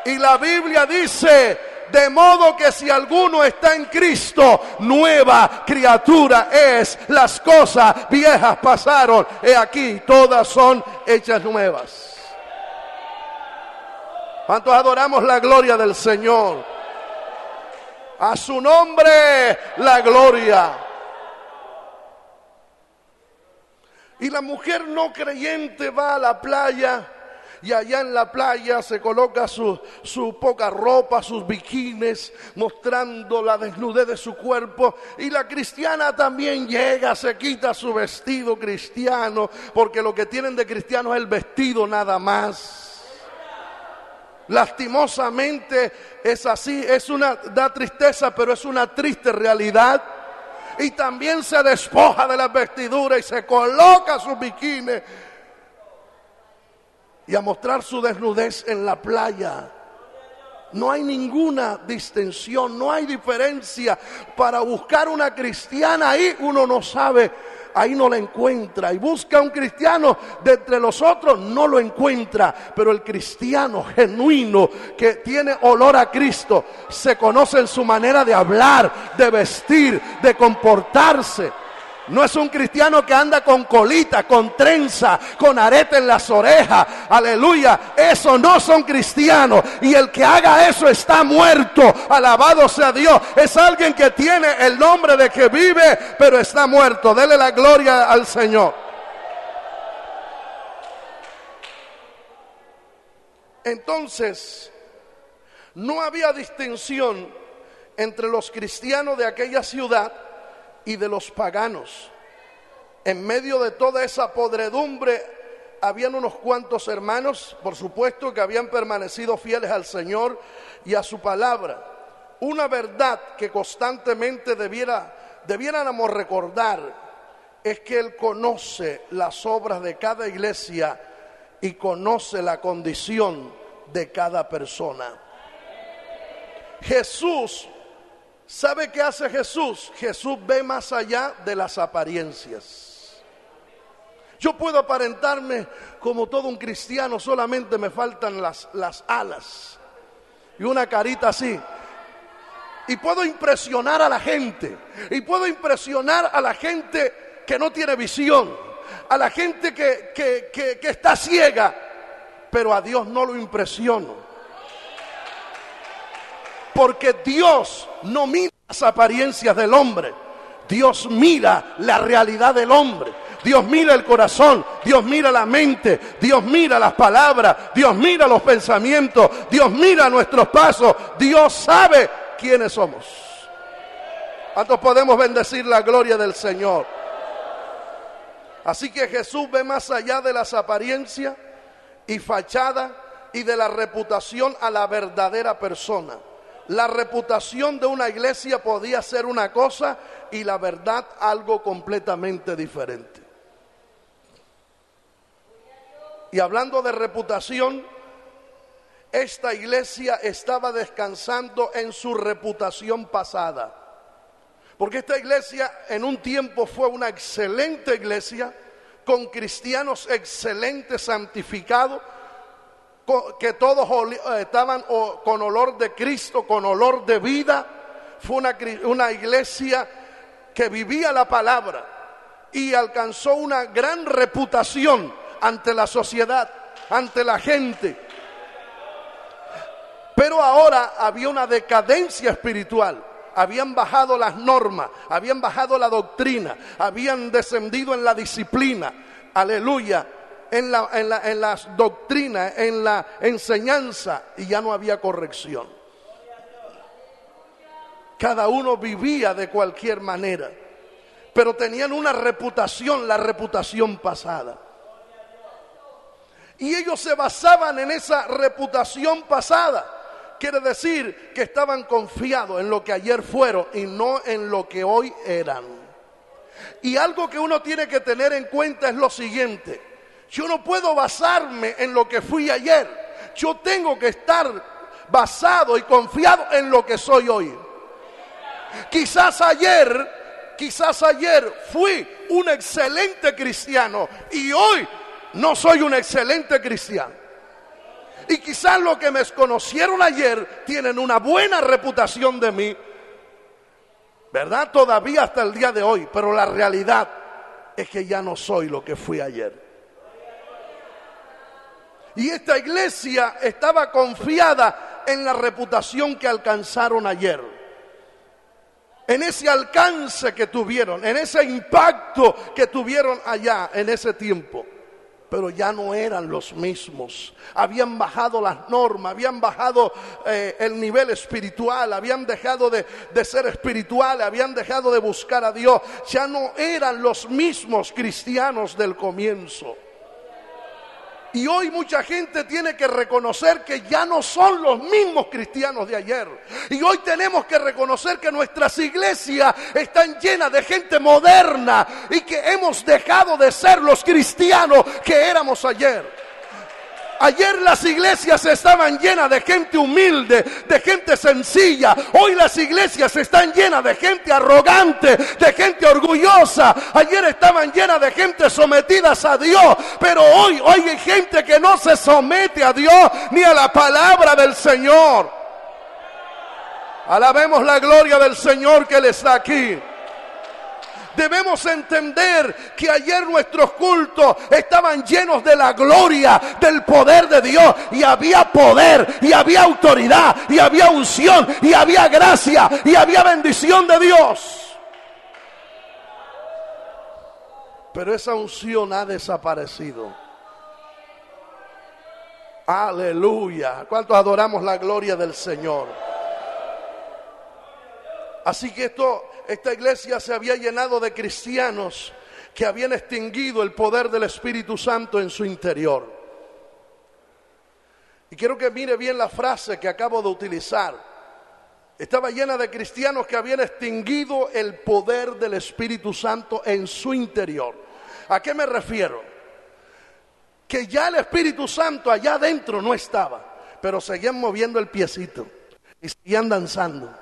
A: Y la Biblia dice: de modo que si alguno está en Cristo, nueva criatura es. Las cosas viejas pasaron, he aquí, todas son hechas nuevas. ¿Cuántos adoramos la gloria del Señor? A su nombre la gloria. Y la mujer no creyente va a la playa y allá en la playa se coloca su poca ropa, sus bikinis, mostrando la desnudez de su cuerpo. Y la cristiana también llega, se quita su vestido cristiano, porque lo que tienen de cristiano es el vestido nada más. Lastimosamente es así, da tristeza, pero es una triste realidad. Y también se despoja de las vestiduras y se coloca su bikini y a mostrar su desnudez en la playa. No hay ninguna distinción, no hay diferencia. Para buscar una cristiana ahí uno no sabe, ahí no la encuentra. Y busca un cristiano de entre los otros, no lo encuentra. Pero el cristiano genuino que tiene olor a Cristo se conoce en su manera de hablar, de vestir, de comportarse. No es un cristiano que anda con colita, con trenza, con arete en las orejas. Aleluya. Eso no son cristianos. Y el que haga eso está muerto. Alabado sea Dios. Es alguien que tiene el nombre de que vive, pero está muerto. Dele la gloria al Señor. Entonces, no había distinción entre los cristianos de aquella ciudad y de los paganos. En medio de toda esa podredumbre habían unos cuantos hermanos, por supuesto, que habían permanecido fieles al Señor y a su palabra. Una verdad que constantemente debiéramos recordar es que Él conoce las obras de cada iglesia y conoce la condición de cada persona. Jesús, ¿sabe qué hace Jesús? Jesús ve más allá de las apariencias. Yo puedo aparentarme como todo un cristiano, solamente me faltan las alas y una carita así. Y puedo impresionar a la gente. Y puedo impresionar a la gente que no tiene visión, a la gente que está ciega, pero a Dios no lo impresiono. Porque Dios no mira las apariencias del hombre. Dios mira la realidad del hombre. Dios mira el corazón, Dios mira la mente, Dios mira las palabras, Dios mira los pensamientos, Dios mira nuestros pasos, Dios sabe quiénes somos. ¿Cuántos podemos bendecir la gloria del Señor? Así que Jesús ve más allá de las apariencias y fachada y de la reputación a la verdadera persona. La reputación de una iglesia podía ser una cosa y la verdad algo completamente diferente. Y hablando de reputación, esta iglesia estaba descansando en su reputación pasada. Porque esta iglesia en un tiempo fue una excelente iglesia, con cristianos excelentes, santificados, que todos estaban con olor de Cristo, con olor de vida. Fue una iglesia que vivía la palabra y alcanzó una gran reputación ante la sociedad, ante la gente. Pero ahora había una decadencia espiritual. Habían bajado las normas, habían bajado la doctrina, habían descendido en la disciplina, aleluya, en las doctrinas, en la enseñanza, y ya no había corrección. Cada uno vivía de cualquier manera, pero tenían una reputación, la reputación pasada. Y ellos se basaban en esa reputación pasada. Quiere decir que estaban confiados en lo que ayer fueron y no en lo que hoy eran. Y algo que uno tiene que tener en cuenta es lo siguiente: yo no puedo basarme en lo que fui ayer. Yo tengo que estar basado y confiado en lo que soy hoy. Quizás ayer fui un excelente cristiano y hoy no soy un excelente cristiano. Y quizás los que me conocieron ayer tienen una buena reputación de mí, ¿verdad? Todavía hasta el día de hoy, pero la realidad es que ya no soy lo que fui ayer. Y esta iglesia estaba confiada en la reputación que alcanzaron ayer, en ese alcance que tuvieron, en ese impacto que tuvieron allá en ese tiempo. Pero ya no eran los mismos. Habían bajado las normas, habían bajado el nivel espiritual, habían dejado de ser espirituales, habían dejado de buscar a Dios. Ya no eran los mismos cristianos del comienzo. Y hoy mucha gente tiene que reconocer que ya no son los mismos cristianos de ayer. Y hoy tenemos que reconocer que nuestras iglesias están llenas de gente moderna y que hemos dejado de ser los cristianos que éramos ayer. Ayer las iglesias estaban llenas de gente humilde, de gente sencilla. Hoy las iglesias están llenas de gente arrogante, de gente orgullosa. Ayer estaban llenas de gente sometidas a Dior, pero hoy hay gente que no se somete a Dios ni a la palabra del Señor. Alabemos la gloria del Señor que Él está aquí. Debemos entender que ayer nuestros cultos estaban llenos de la gloria, del poder de Dios. Y había poder, y había autoridad, y había unción, y había gracia, y había bendición de Dios. Pero esa unción ha desaparecido. Aleluya. ¿Cuántos adoramos la gloria del Señor? Así que esta iglesia se había llenado de cristianos que habían extinguido el poder del Espíritu Santo en su interior. Y quiero que mire bien la frase que acabo de utilizar. Estaba llena de cristianos que habían extinguido el poder del Espíritu Santo en su interior. ¿A qué me refiero? que ya el Espíritu Santo allá adentro no estaba, pero seguían moviendo el piecito y seguían danzando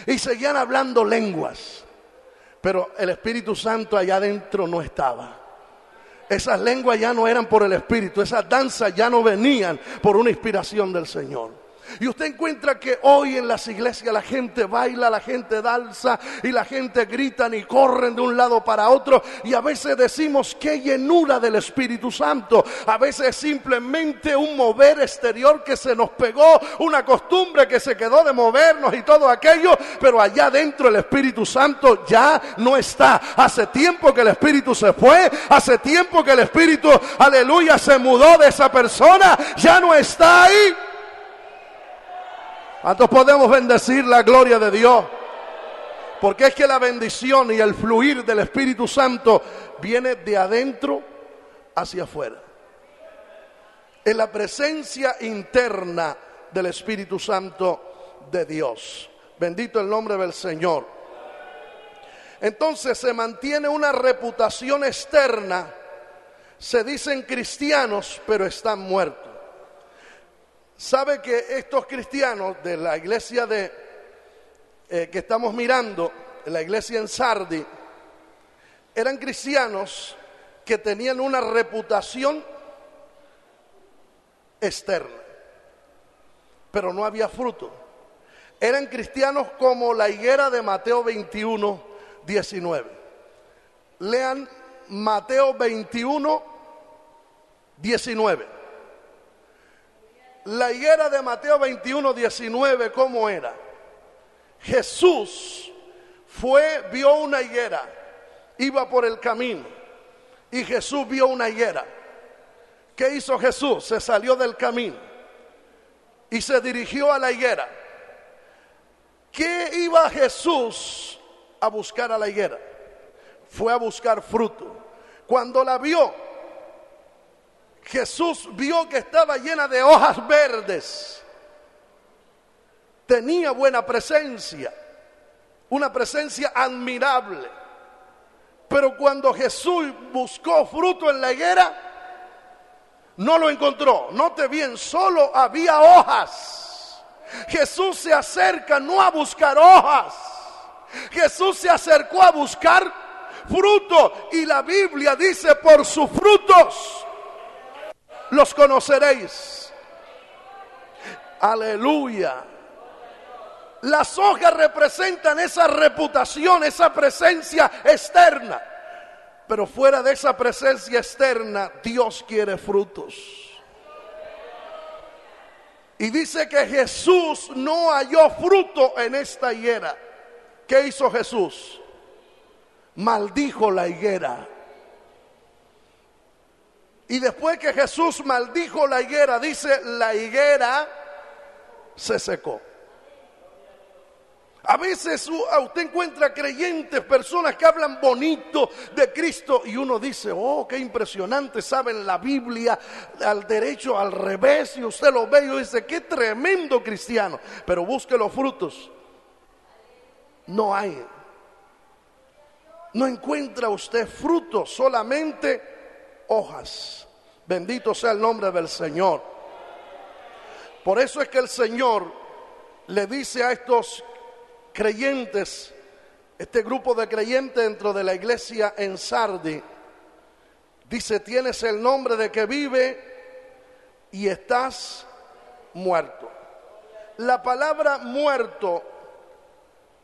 A: y seguían hablando lenguas, pero el Espíritu Santo allá adentro no estaba. Esas lenguas ya no eran por el Espíritu, esas danzas ya no venían por una inspiración del Señor. Y usted encuentra que hoy en las iglesias la gente baila, la gente danza y la gente gritan y corren de un lado para otro. Y a veces decimos qué llenura del Espíritu Santo. A veces simplemente un mover exterior que se nos pegó, una costumbre que se quedó de movernos y todo aquello. Pero allá adentro el Espíritu Santo ya no está. Hace tiempo que el Espíritu se fue. Hace tiempo que el Espíritu, aleluya, se mudó de esa persona. Ya no está ahí. ¿Cuántos podemos bendecir la gloria de Dios? Porque es que la bendición y el fluir del Espíritu Santo viene de adentro hacia afuera. En la presencia interna del Espíritu Santo de Dios. Bendito el nombre del Señor. Entonces se mantiene una reputación externa. Se dicen cristianos, pero están muertos. ¿Sabe que estos cristianos de la iglesia que estamos mirando, la iglesia en Sardi, eran cristianos que tenían una reputación externa, pero no había fruto? Eran cristianos como la higuera de Mateo 21, 19. Lean Mateo 21, 19. La higuera de Mateo 21, 19, ¿cómo era? Jesús vio una higuera, iba por el camino y Jesús vio una higuera. ¿Qué hizo Jesús? Se salió del camino y se dirigió a la higuera. ¿Qué iba Jesús a buscar a la higuera? Fue a buscar fruto. Cuando la vio, Jesús vio que estaba llena de hojas verdes. Tenía buena presencia, una presencia admirable. Pero cuando Jesús buscó fruto en la higuera, no lo encontró. Note bien, solo había hojas. Jesús se acerca no a buscar hojas. Jesús se acercó a buscar fruto. Y la Biblia dice: por sus frutos los conoceréis. Aleluya. Las hojas representan esa reputación, esa presencia externa. Pero fuera de esa presencia externa, Dios quiere frutos. Y dice que Jesús no halló fruto en esta higuera. ¿Qué hizo Jesús? Maldijo la higuera. Y después que Jesús maldijo la higuera, dice, la higuera se secó. A veces usted encuentra creyentes, personas que hablan bonito de Cristo y uno dice: oh, qué impresionante, saben la Biblia al derecho, al revés, y usted lo ve y dice: qué tremendo cristiano. Pero busque los frutos. No hay. No encuentra usted frutos, solamente hojas. Bendito sea el nombre del Señor. Por eso es que el Señor le dice a estos creyentes, este grupo de creyentes dentro de la iglesia en Sardi, dice: tienes el nombre de que vive y estás muerto. La palabra muerto,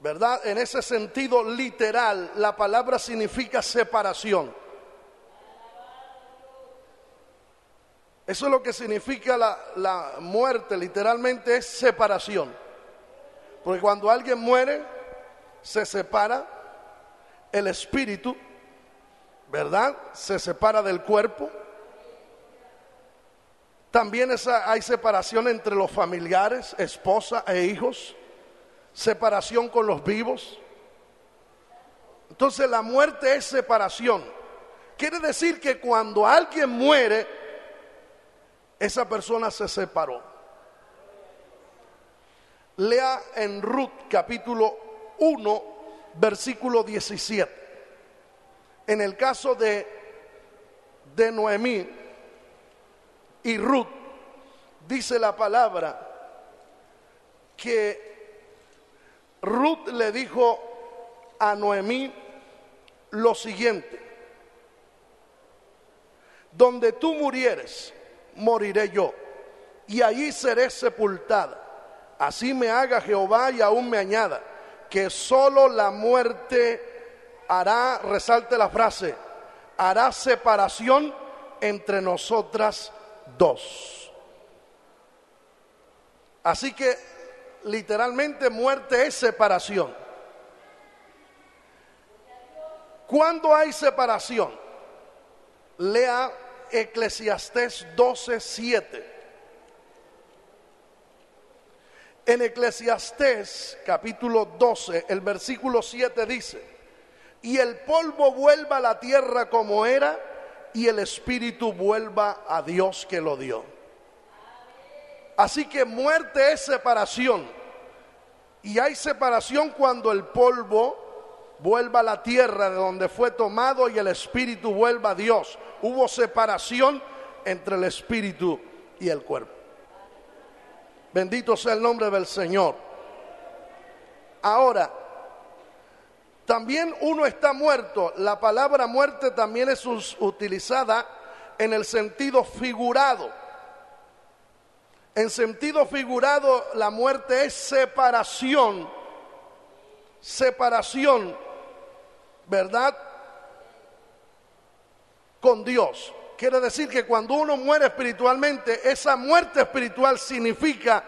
A: ¿verdad? En ese sentido literal, la palabra significa separación. Eso es lo que significa la muerte, literalmente es separación. Porque cuando alguien muere, se separa el espíritu, ¿verdad? Se separa del cuerpo. También hay separación entre los familiares, esposa e hijos. Separación con los vivos. Entonces la muerte es separación. Quiere decir que cuando alguien muere, esa persona se separó. Lea en Ruth capítulo 1, versículo 17. En el caso de de Noemí y Ruth, dice la palabra que Ruth le dijo a Noemí lo siguiente: donde tú murieres, moriré yo, y allí seré sepultada. Así me haga Jehová y aún me añada, que solo la muerte hará, resalte la frase, hará separación entre nosotras dos. Así que literalmente muerte es separación. ¿Cuándo hay separación? Lea Eclesiastés 12:7. En Eclesiastés capítulo 12, el versículo 7 dice: y el polvo vuelva a la tierra como era, y el espíritu vuelva a Dios que lo dio. Así que muerte es separación, y hay separación cuando el polvo vuelva a la tierra de donde fue tomado y el espíritu vuelva a Dios. Hubo separación entre el espíritu y el cuerpo. Bendito sea el nombre del Señor. Ahora, también uno está muerto. La palabra muerte también es utilizada en el sentido figurado. En sentido figurado, la muerte es separación. Separación, ¿verdad?, con Dios. Quiere decir que cuando uno muere espiritualmente, esa muerte espiritual significa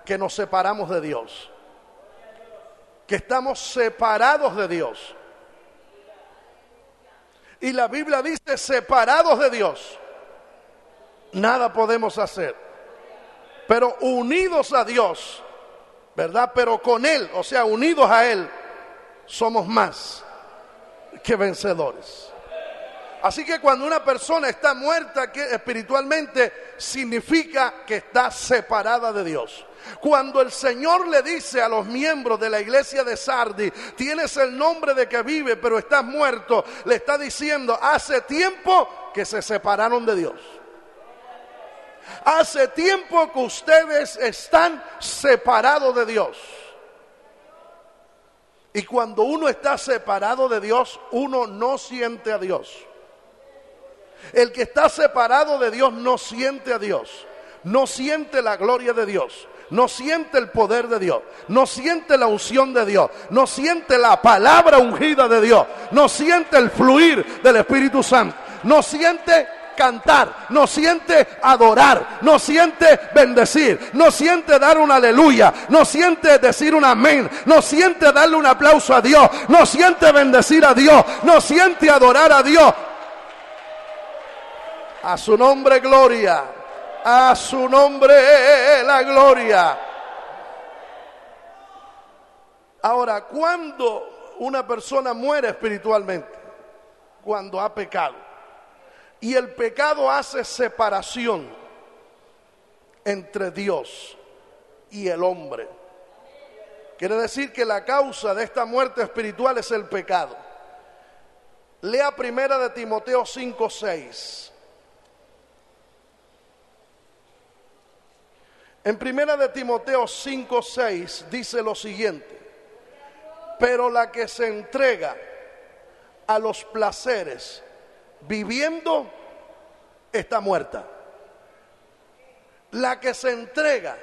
A: que nos separamos de Dios, que estamos separados de Dios. Y la Biblia dice: separados de Dios, nada podemos hacer, pero unidos a Dios, ¿verdad? Pero con Él, o sea, unidos a Él, somos más que vencedores. Así que cuando una persona está muerta espiritualmente, significa que está separada de Dios. Cuando el Señor le dice a los miembros de la iglesia de Sardis: tienes el nombre de que vive, pero estás muerto, le está diciendo: hace tiempo que se separaron de Dios. Hace tiempo que ustedes están separados de Dios. Y cuando uno está separado de Dios, uno no siente a Dios. El que está separado de Dios no siente a Dios, no siente la gloria de Dios, no siente el poder de Dios, no siente la unción de Dios, no siente la palabra ungida de Dios, no siente el fluir del Espíritu Santo, no siente cantar, no siente adorar, no siente bendecir, no siente dar un aleluya, no siente decir un amén, no siente darle un aplauso a Dios, no siente bendecir a Dios, no siente adorar a Dios. A su nombre gloria, a su nombre la gloria. Ahora, cuando una persona muere espiritualmente, cuando ha pecado, y el pecado hace separación entre Dios y el hombre, quiere decir que la causa de esta muerte espiritual es el pecado. Lea primera de Timoteo 5:6. En primera de Timoteo 5:6 dice lo siguiente: pero la que se entrega a los placeres viviendo está muerta. La que se entrega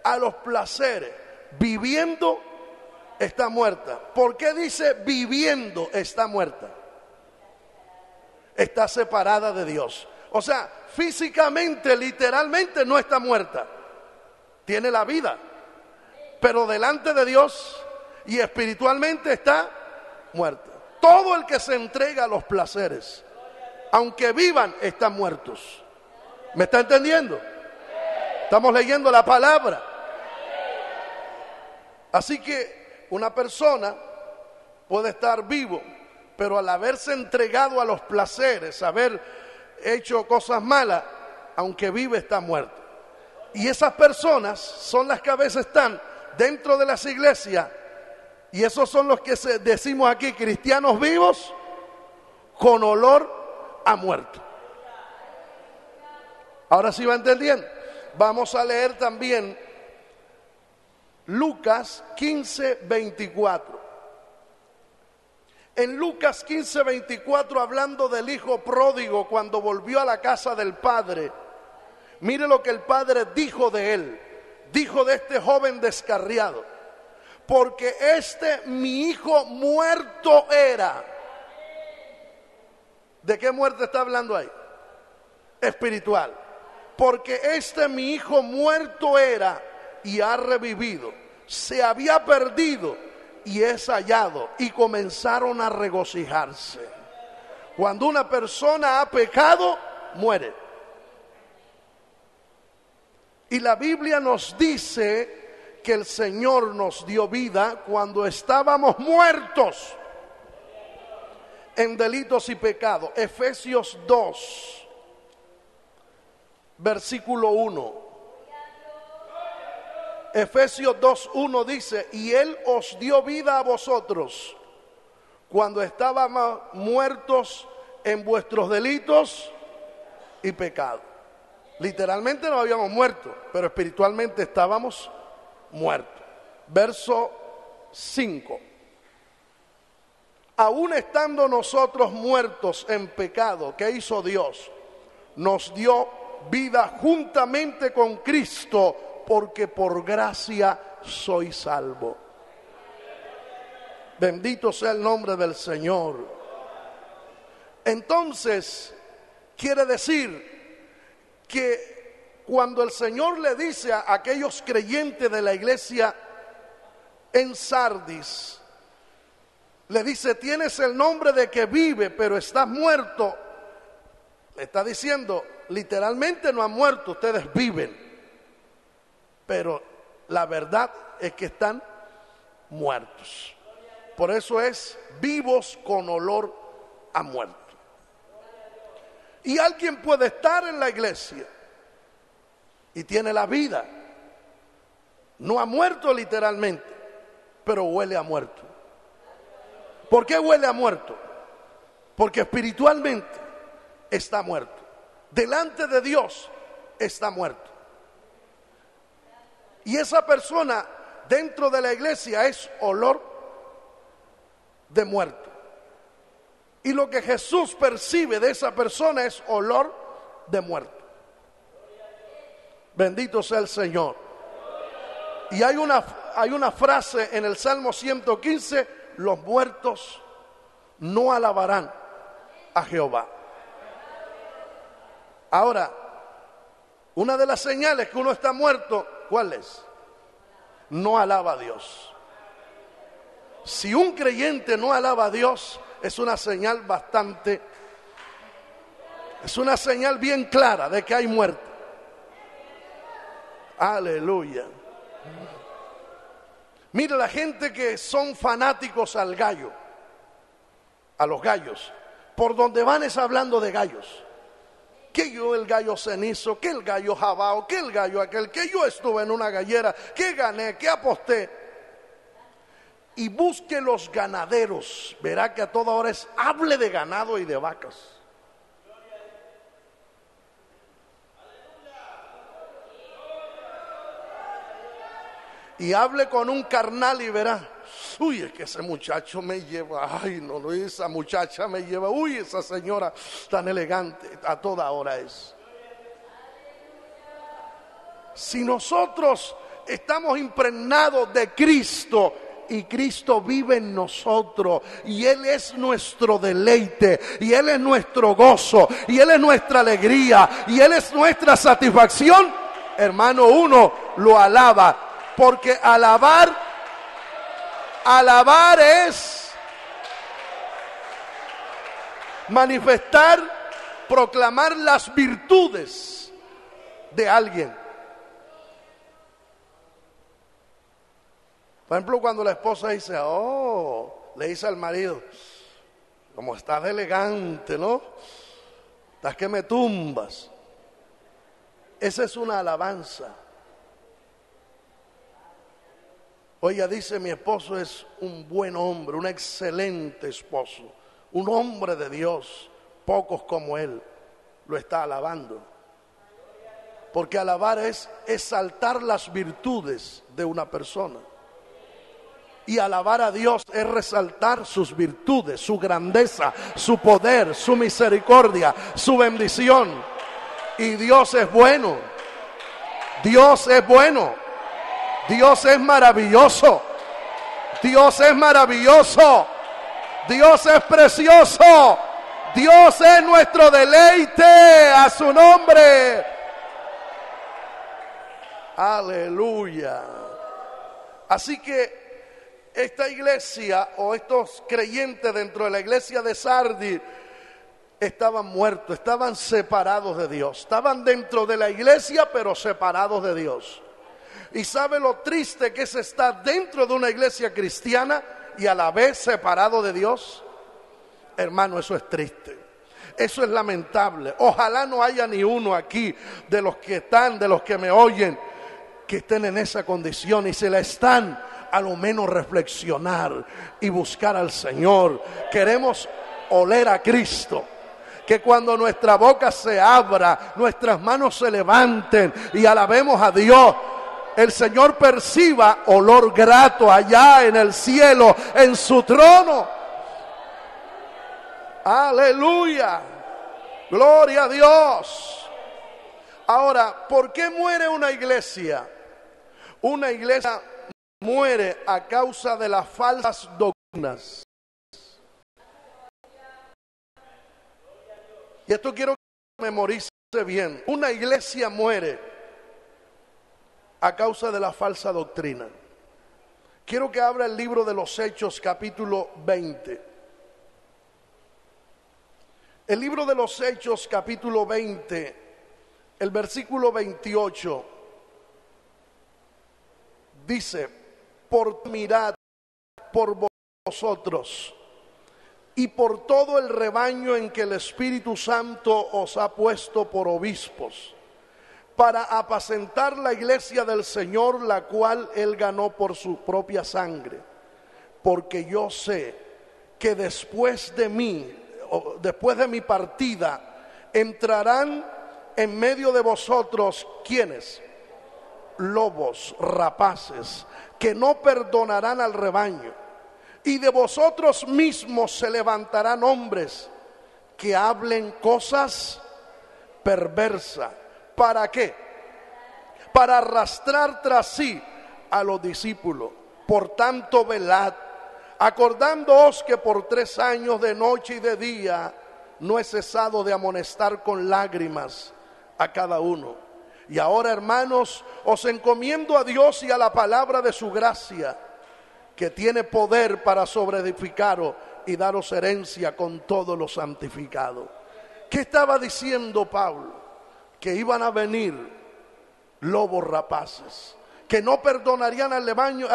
A: a los placeres viviendo está muerta. ¿Por qué dice viviendo está muerta? Está separada de Dios. O sea, físicamente, literalmente no está muerta. Tiene la vida, pero delante de Dios y espiritualmente está muerta. Todo el que se entrega a los placeres, aunque vivan, están muertos. ¿Me está entendiendo? Estamos leyendo la palabra. Así que una persona puede estar vivo, pero al haberse entregado a los placeres, haber hecho cosas malas, aunque vive, está muerto. Y esas personas son las que a veces están dentro de las iglesias, y esos son los que decimos aquí, cristianos vivos con olor a muerto. Ahora sí va entendiendo. Vamos a leer también Lucas 15:24. En Lucas 15:24, hablando del hijo pródigo cuando volvió a la casa del padre, mire lo que el padre dijo de él, dijo de este joven descarriado: porque mi hijo muerto era. ¿De qué muerte está hablando ahí? Espiritual. Porque mi hijo muerto era y ha revivido. Se había perdido y es hallado. Y comenzaron a regocijarse. Cuando una persona ha pecado, muere. Y la Biblia nos dice que el Señor nos dio vida cuando estábamos muertos en delitos y pecados. Efesios 2, versículo 1. Efesios 2:1 dice: y Él os dio vida a vosotros cuando estábamos muertos en vuestros delitos y pecados. Literalmente no habíamos muerto, pero espiritualmente estábamos muertos. Verso 5. Aún estando nosotros muertos en pecado, ¿qué hizo Dios? Nos dio vida juntamente con Cristo, porque por gracia soy salvo. Bendito sea el nombre del Señor. Entonces, quiere decir que cuando el Señor le dice a aquellos creyentes de la iglesia en Sardis, le dice: tienes el nombre de que vive, pero estás muerto. Le está diciendo, literalmente no han muerto, ustedes viven. Pero la verdad es que están muertos. Por eso es vivos con olor a muerto. Y alguien puede estar en la iglesia y tiene la vida. No ha muerto literalmente, pero huele a muerto. ¿Por qué huele a muerto? Porque espiritualmente está muerto. Delante de Dios está muerto. Y esa persona dentro de la iglesia es olor de muerto. Y lo que Jesús percibe de esa persona es olor de muerto. Bendito sea el Señor. Y hay una frase en el Salmo 115: los muertos no alabarán a Jehová. Ahora, una de las señales que uno está muerto, ¿cuál es? No alaba a Dios. Si un creyente no alaba a Dios, es una señal bien clara de que hay muerte. Aleluya. Mira, la gente que son fanáticos al gallo, a los gallos, por donde van es hablando de gallos. Que yo el gallo cenizo, que el gallo jabao, que el gallo aquel, que yo estuve en una gallera, que gané, que aposté. Y busque los ganaderos, verá que a toda hora hable de ganado y de vacas. Y hable con un carnal y verá: uy, es que ese muchacho me lleva, ay no, esa muchacha me lleva, uy, esa señora tan elegante, a toda hora es. Si nosotros estamos impregnados de Cristo y Cristo vive en nosotros y Él es nuestro deleite y Él es nuestro gozo y Él es nuestra alegría y Él es nuestra satisfacción, hermano, uno lo alaba, porque alabar es manifestar, proclamar las virtudes de alguien. Por ejemplo, cuando la esposa dice: le dice al marido: como estás elegante, ¿no? Estás que me tumbas. Esa es una alabanza. Oiga, dice: mi esposo es un buen hombre, un excelente esposo, un hombre de Dios, pocos como él. Lo está alabando. Porque alabar es exaltar las virtudes de una persona. Y alabar a Dios es resaltar sus virtudes, su grandeza, su poder, su misericordia, su bendición. Y Dios es bueno. Dios es bueno. Dios es maravilloso. Dios es maravilloso. Dios es precioso. Dios es nuestro deleite. A su nombre. Aleluya. Así que esta iglesia o estos creyentes dentro de la iglesia de Sardis estaban muertos, estaban separados de Dios. Estaban dentro de la iglesia pero separados de Dios. ¿Y sabe lo triste que es estar dentro de una iglesia cristiana y a la vez separado de Dios? Hermano, eso es triste. Eso es lamentable. Ojalá no haya ni uno aquí de los que están, de los que me oyen, que estén en esa condición y se la están a lo menos reflexionar y buscar al Señor. Queremos oler a Cristo. Que cuando nuestra boca se abra, nuestras manos se levanten y alabemos a Dios, el Señor perciba olor grato allá en el cielo, en su trono. Aleluya. Gloria a Dios. Ahora, ¿por qué muere una iglesia? Una iglesia muere a causa de las falsas doctrinas. Y esto quiero que memorice bien. Una iglesia muere a causa de la falsa doctrina. Quiero que abra el libro de los Hechos, capítulo 20. El libro de los Hechos, capítulo 20, el versículo 28, dice: por mirad por vosotros y por todo el rebaño en que el Espíritu Santo os ha puesto por obispos, para apacentar la iglesia del Señor, la cual Él ganó por su propia sangre. Porque yo sé que después de mi partida, entrarán en medio de vosotros, ¿quiénes? Lobos rapaces, que no perdonarán al rebaño. Y de vosotros mismos se levantarán hombres que hablen cosas perversas. ¿Para qué? Para arrastrar tras sí a los discípulos. Por tanto, velad, acordándoos que por 3 años de noche y de día no he cesado de amonestar con lágrimas a cada uno. Y ahora, hermanos, os encomiendo a Dios y a la palabra de su gracia, que tiene poder para sobreedificaros y daros herencia con todos los santificados. ¿Qué estaba diciendo Pablo? Que iban a venir lobos rapaces, que no perdonarían al rebaño,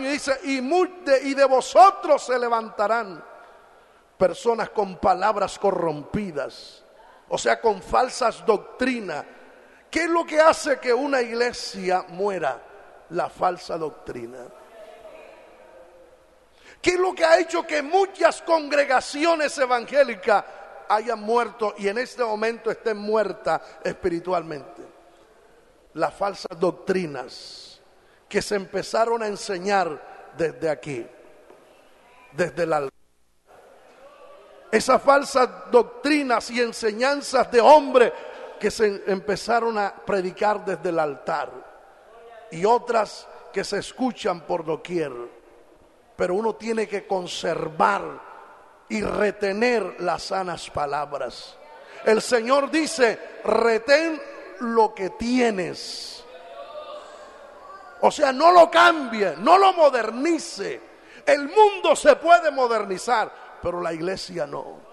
A: y dice, y de vosotros se levantarán personas con palabras corrompidas, o sea, con falsas doctrinas. ¿Qué es lo que hace que una iglesia muera? La falsa doctrina. ¿Qué es lo que ha hecho que muchas congregaciones evangélicas hayan muerto y en este momento estén muertas espiritualmente? Las falsas doctrinas que se empezaron a enseñar desde aquí, desde el altar. Esas falsas doctrinas y enseñanzas de hombres que se empezaron a predicar desde el altar, y otras que se escuchan por doquier. Pero uno tiene que conservar y retener las sanas palabras. El Señor dice: retén lo que tienes. O sea, no lo cambie, no lo modernice. El mundo se puede modernizar, pero la iglesia no.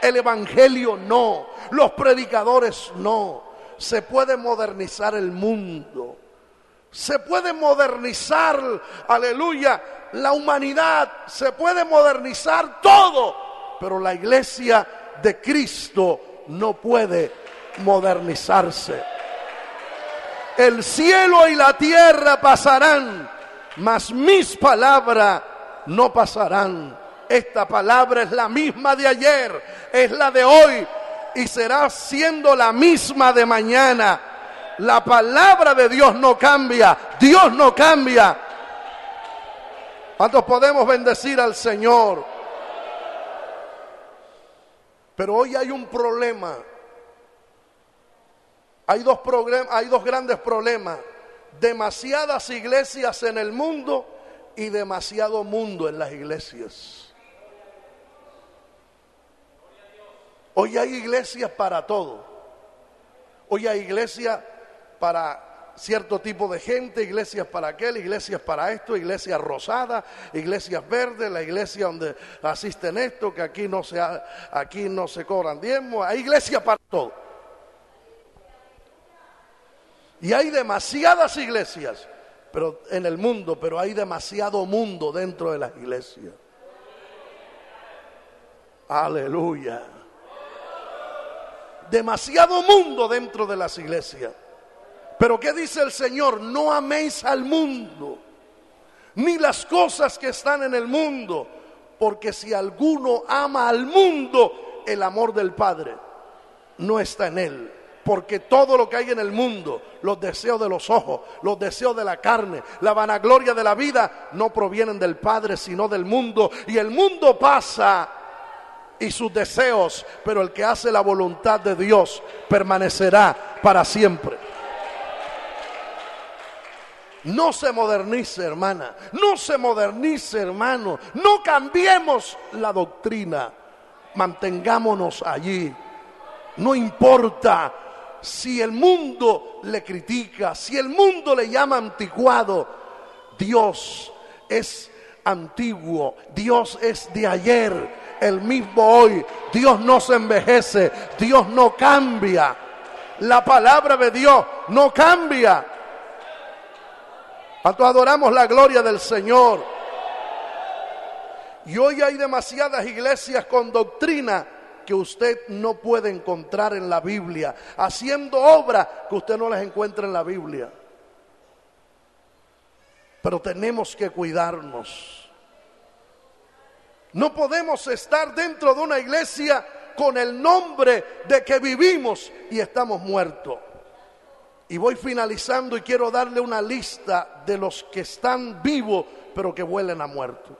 A: El evangelio no. Los predicadores no. Se puede modernizar el mundo. Se puede modernizar, aleluya, la humanidad. Se puede modernizar todo. Pero la iglesia de Cristo no puede modernizarse. El cielo y la tierra pasarán, mas mis palabras no pasarán. Esta palabra es la misma de ayer, es la de hoy y será siendo la misma de mañana. La palabra de Dios no cambia. Dios no cambia. ¿Cuántos podemos bendecir al Señor? Pero hoy hay un problema. Hay dos grandes problemas. Demasiadas iglesias en el mundo y demasiado mundo en las iglesias. Hoy hay iglesias para todo. Hoy hay iglesias para cierto tipo de gente, iglesias para aquel, iglesias para esto, iglesias rosadas, iglesias verdes, la iglesia donde asisten esto, que aquí no se cobran diezmos. Hay iglesias para todo. Y hay demasiadas iglesias pero en el mundo, pero hay demasiado mundo dentro de las iglesias. Aleluya. Demasiado mundo dentro de las iglesias. Pero ¿qué dice el Señor? No améis al mundo, ni las cosas que están en el mundo, porque si alguno ama al mundo, el amor del Padre no está en él. Porque todo lo que hay en el mundo, los deseos de los ojos, los deseos de la carne, la vanagloria de la vida, no provienen del Padre, sino del mundo. Y el mundo pasa y sus deseos, pero el que hace la voluntad de Dios permanecerá para siempre. No se modernice, hermana. No se modernice, hermano. No cambiemos la doctrina. Mantengámonos allí. No importa si el mundo le critica, si el mundo le llama anticuado. Dios es antiguo. Dios es de ayer, el mismo hoy. Dios no se envejece. Dios no cambia. La palabra de Dios no cambia. ¿Cuántos adoramos la gloria del Señor? Y hoy hay demasiadas iglesias con doctrina que usted no puede encontrar en la Biblia, haciendo obras que usted no las encuentra en la Biblia. Pero tenemos que cuidarnos. No podemos estar dentro de una iglesia con el nombre de que vivimos y estamos muertos. Y voy finalizando y quiero darle una lista de los que están vivos, pero que huelen a muerto.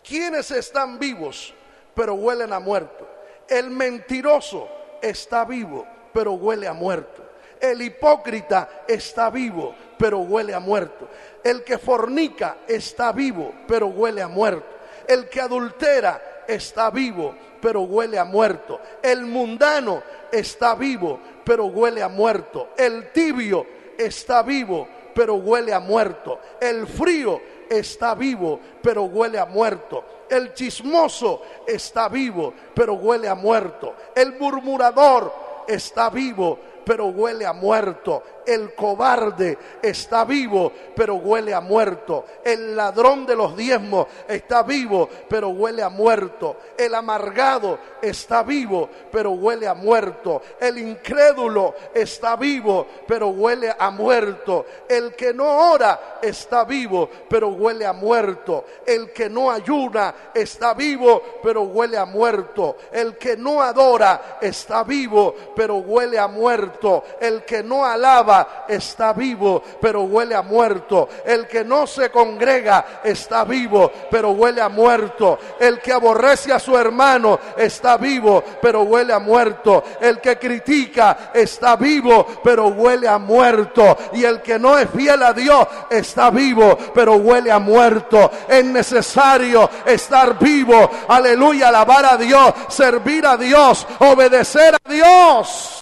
A: ¿Quiénes están vivos, pero huelen a muerto? El mentiroso está vivo, pero huele a muerto. El hipócrita está vivo, pero huele a muerto. El que fornica está vivo, pero huele a muerto. El que adultera está vivo, pero huele a muerto. El mundano está vivo, pero huele a muerto. El tibio está vivo, pero huele a muerto. El frío está vivo, pero huele a muerto. El chismoso está vivo, pero huele a muerto. El murmurador está vivo, pero huele a muerto. El cobarde está vivo, pero huele a muerto. El ladrón de los diezmos está vivo, pero huele a muerto. El amargado está vivo, pero huele a muerto. El incrédulo está vivo, pero huele a muerto. El que no ora está vivo, pero huele a muerto. El que no ayuna está vivo, pero huele a muerto. El que no adora está vivo, pero huele a muerto. El que no alaba está vivo, pero huele a muerto. El que no se congrega está vivo, pero huele a muerto. El que aborrece a su hermano está vivo, pero huele a muerto. El que critica está vivo, pero huele a muerto. Y el que no es fiel a Dios está vivo, pero huele a muerto. Es necesario estar vivo, aleluya, alabar a Dios, servir a Dios, obedecer a Dios.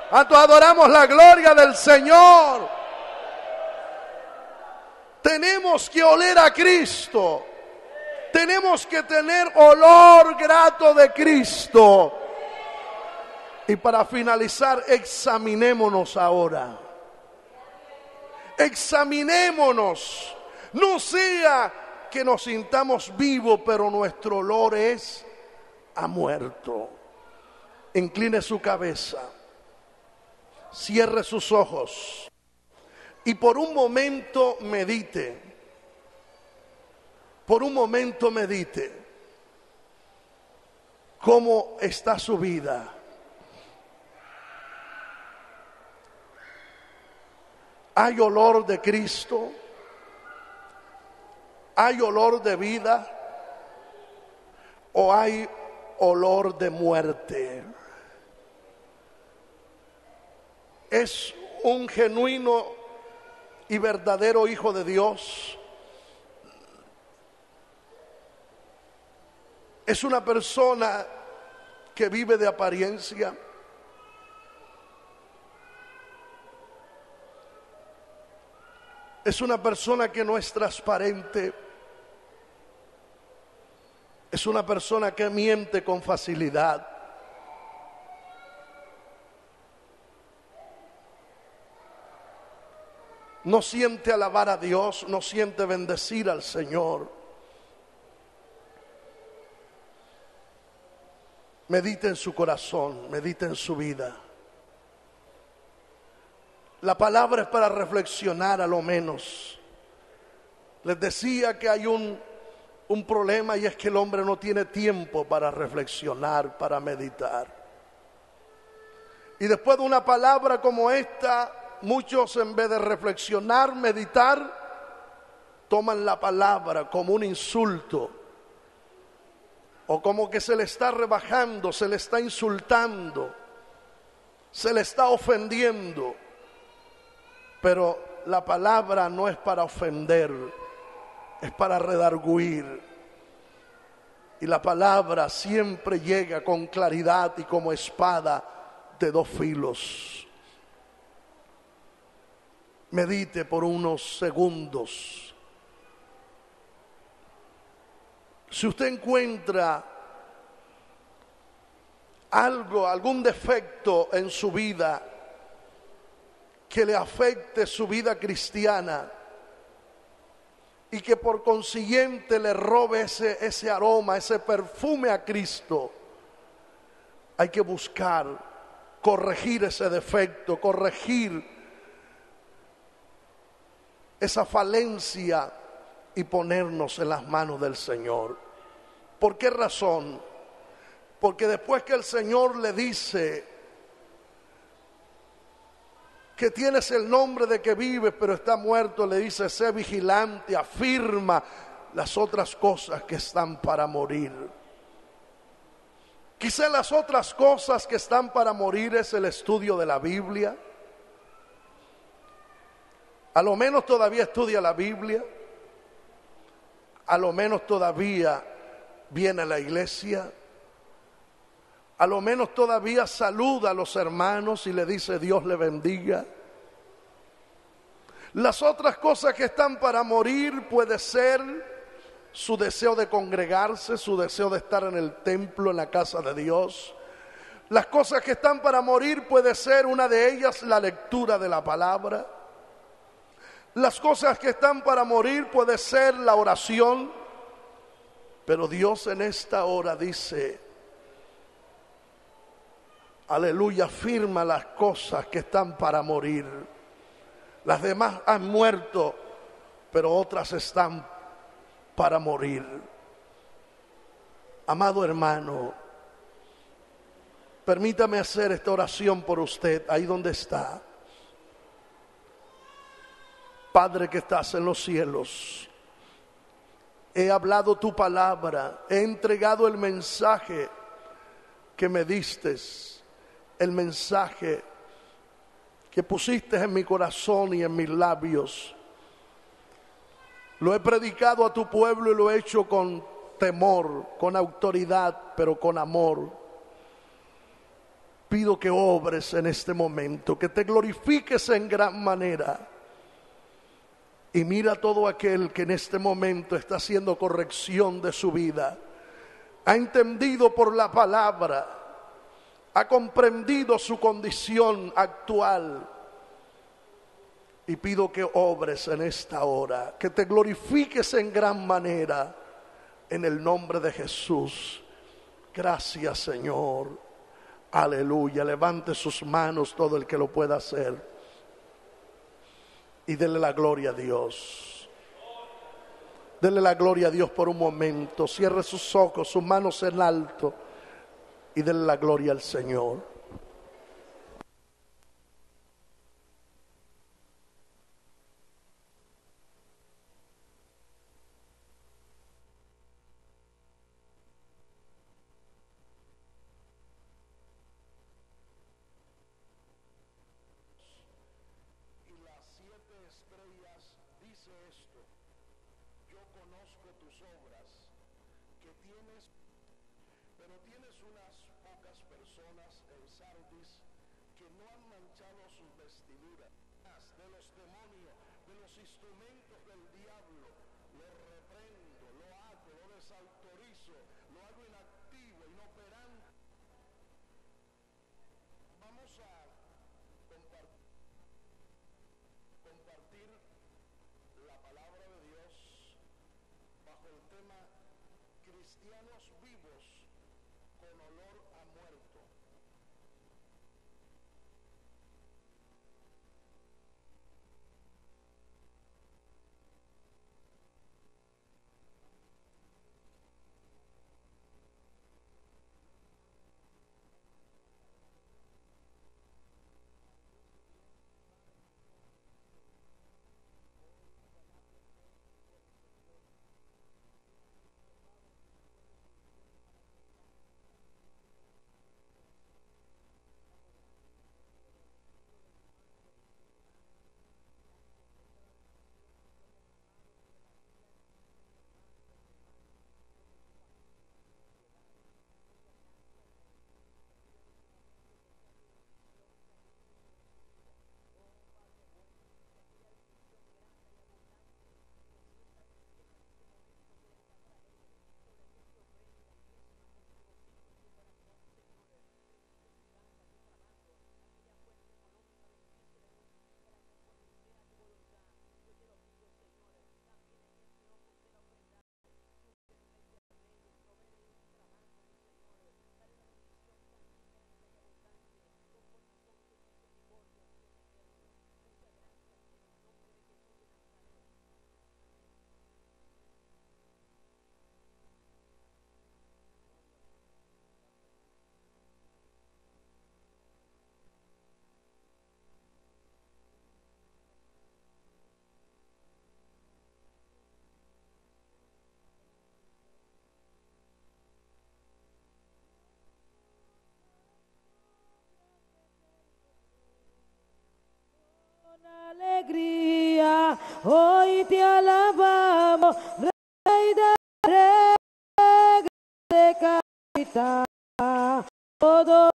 A: ¿Cuántos adoramos la gloria del Señor? Tenemos que oler a Cristo. Tenemos que tener olor grato de Cristo. Y para finalizar, examinémonos ahora. Examinémonos. No sea que nos sintamos vivos, pero nuestro olor es a muerto. Incline su cabeza. Cierre sus ojos y por un momento medite. Por un momento medite cómo está su vida. ¿Hay olor de Cristo? ¿Hay olor de vida? ¿O hay olor de muerte? ¿Es un genuino y verdadero hijo de Dios? ¿Es una persona que vive de apariencia? ¿Es una persona que no es transparente? ¿Es una persona que miente con facilidad? ¿No siente alabar a Dios? ¿No siente bendecir al Señor? Medite en su corazón, medite en su vida. La palabra es para reflexionar a lo menos. Les decía que hay un problema, y es que el hombre no tiene tiempo para reflexionar, para meditar. Y después de una palabra como esta, muchos en vez de reflexionar, meditar, toman la palabra como un insulto, o como que se le está rebajando, se le está insultando, se le está ofendiendo. Pero la palabra no es para ofender, es para redarguir. Y la palabra siempre llega con claridad y como espada de dos filos. Medite por unos segundos. Si usted encuentra algún defecto en su vida que le afecte su vida cristiana y que por consiguiente le robe ese aroma, ese perfume a Cristo, hay que buscar corregir ese defecto, corregir esa falencia y ponernos en las manos del Señor. ¿Por qué razón? Porque después que el Señor le dice que tienes el nombre de que vives pero está muerto, le dice: sé vigilante, afirma las otras cosas que están para morir. Quizá las otras cosas que están para morir es el estudio de la Biblia. A lo menos todavía estudia la Biblia. A lo menos todavía viene a la iglesia. A lo menos todavía saluda a los hermanos y le dice: Dios le bendiga. Las otras cosas que están para morir puede ser su deseo de congregarse, su deseo de estar en el templo, en la casa de Dios. Las cosas que están para morir puede ser una de ellas la lectura de la palabra. Las cosas que están para morir puede ser la oración. Pero Dios en esta hora dice: aleluya, afirma las cosas que están para morir. Las demás han muerto, pero otras están para morir. Amado hermano, permítame hacer esta oración por usted, ahí donde está. Padre que estás en los cielos, he hablado tu palabra, he entregado el mensaje que me diste, el mensaje que pusiste en mi corazón y en mis labios. Lo he predicado a tu pueblo y lo he hecho con temor, con autoridad, pero con amor. Pido que obres en este momento, que te glorifiques en gran manera. Y mira a todo aquel que en este momento está haciendo corrección de su vida. Ha entendido por la palabra, ha comprendido su condición actual. Y pido que obres en esta hora, que te glorifiques en gran manera, en el nombre de Jesús. Gracias, Señor. Aleluya. Levante sus manos todo el que lo pueda hacer. Y denle la gloria a Dios. Denle la gloria a Dios por un momento. Cierre sus ojos, sus manos en alto. Y denle la gloria al Señor. estrellas dice esto: yo conozco tus obras, que tienes, pero tienes unas pocas personas en Sardis que no han manchado sus vestiduras. De los demonios, de los instrumentos del diablo, lo reprendo, lo ato, lo desautorizo, lo hago inactivo, inoperante. Vamos a compartir la palabra de Dios bajo el tema cristianos vivos con olor a muerto.
B: Alegría, hoy te alabamos, Rey de Reyes, de capitán, todo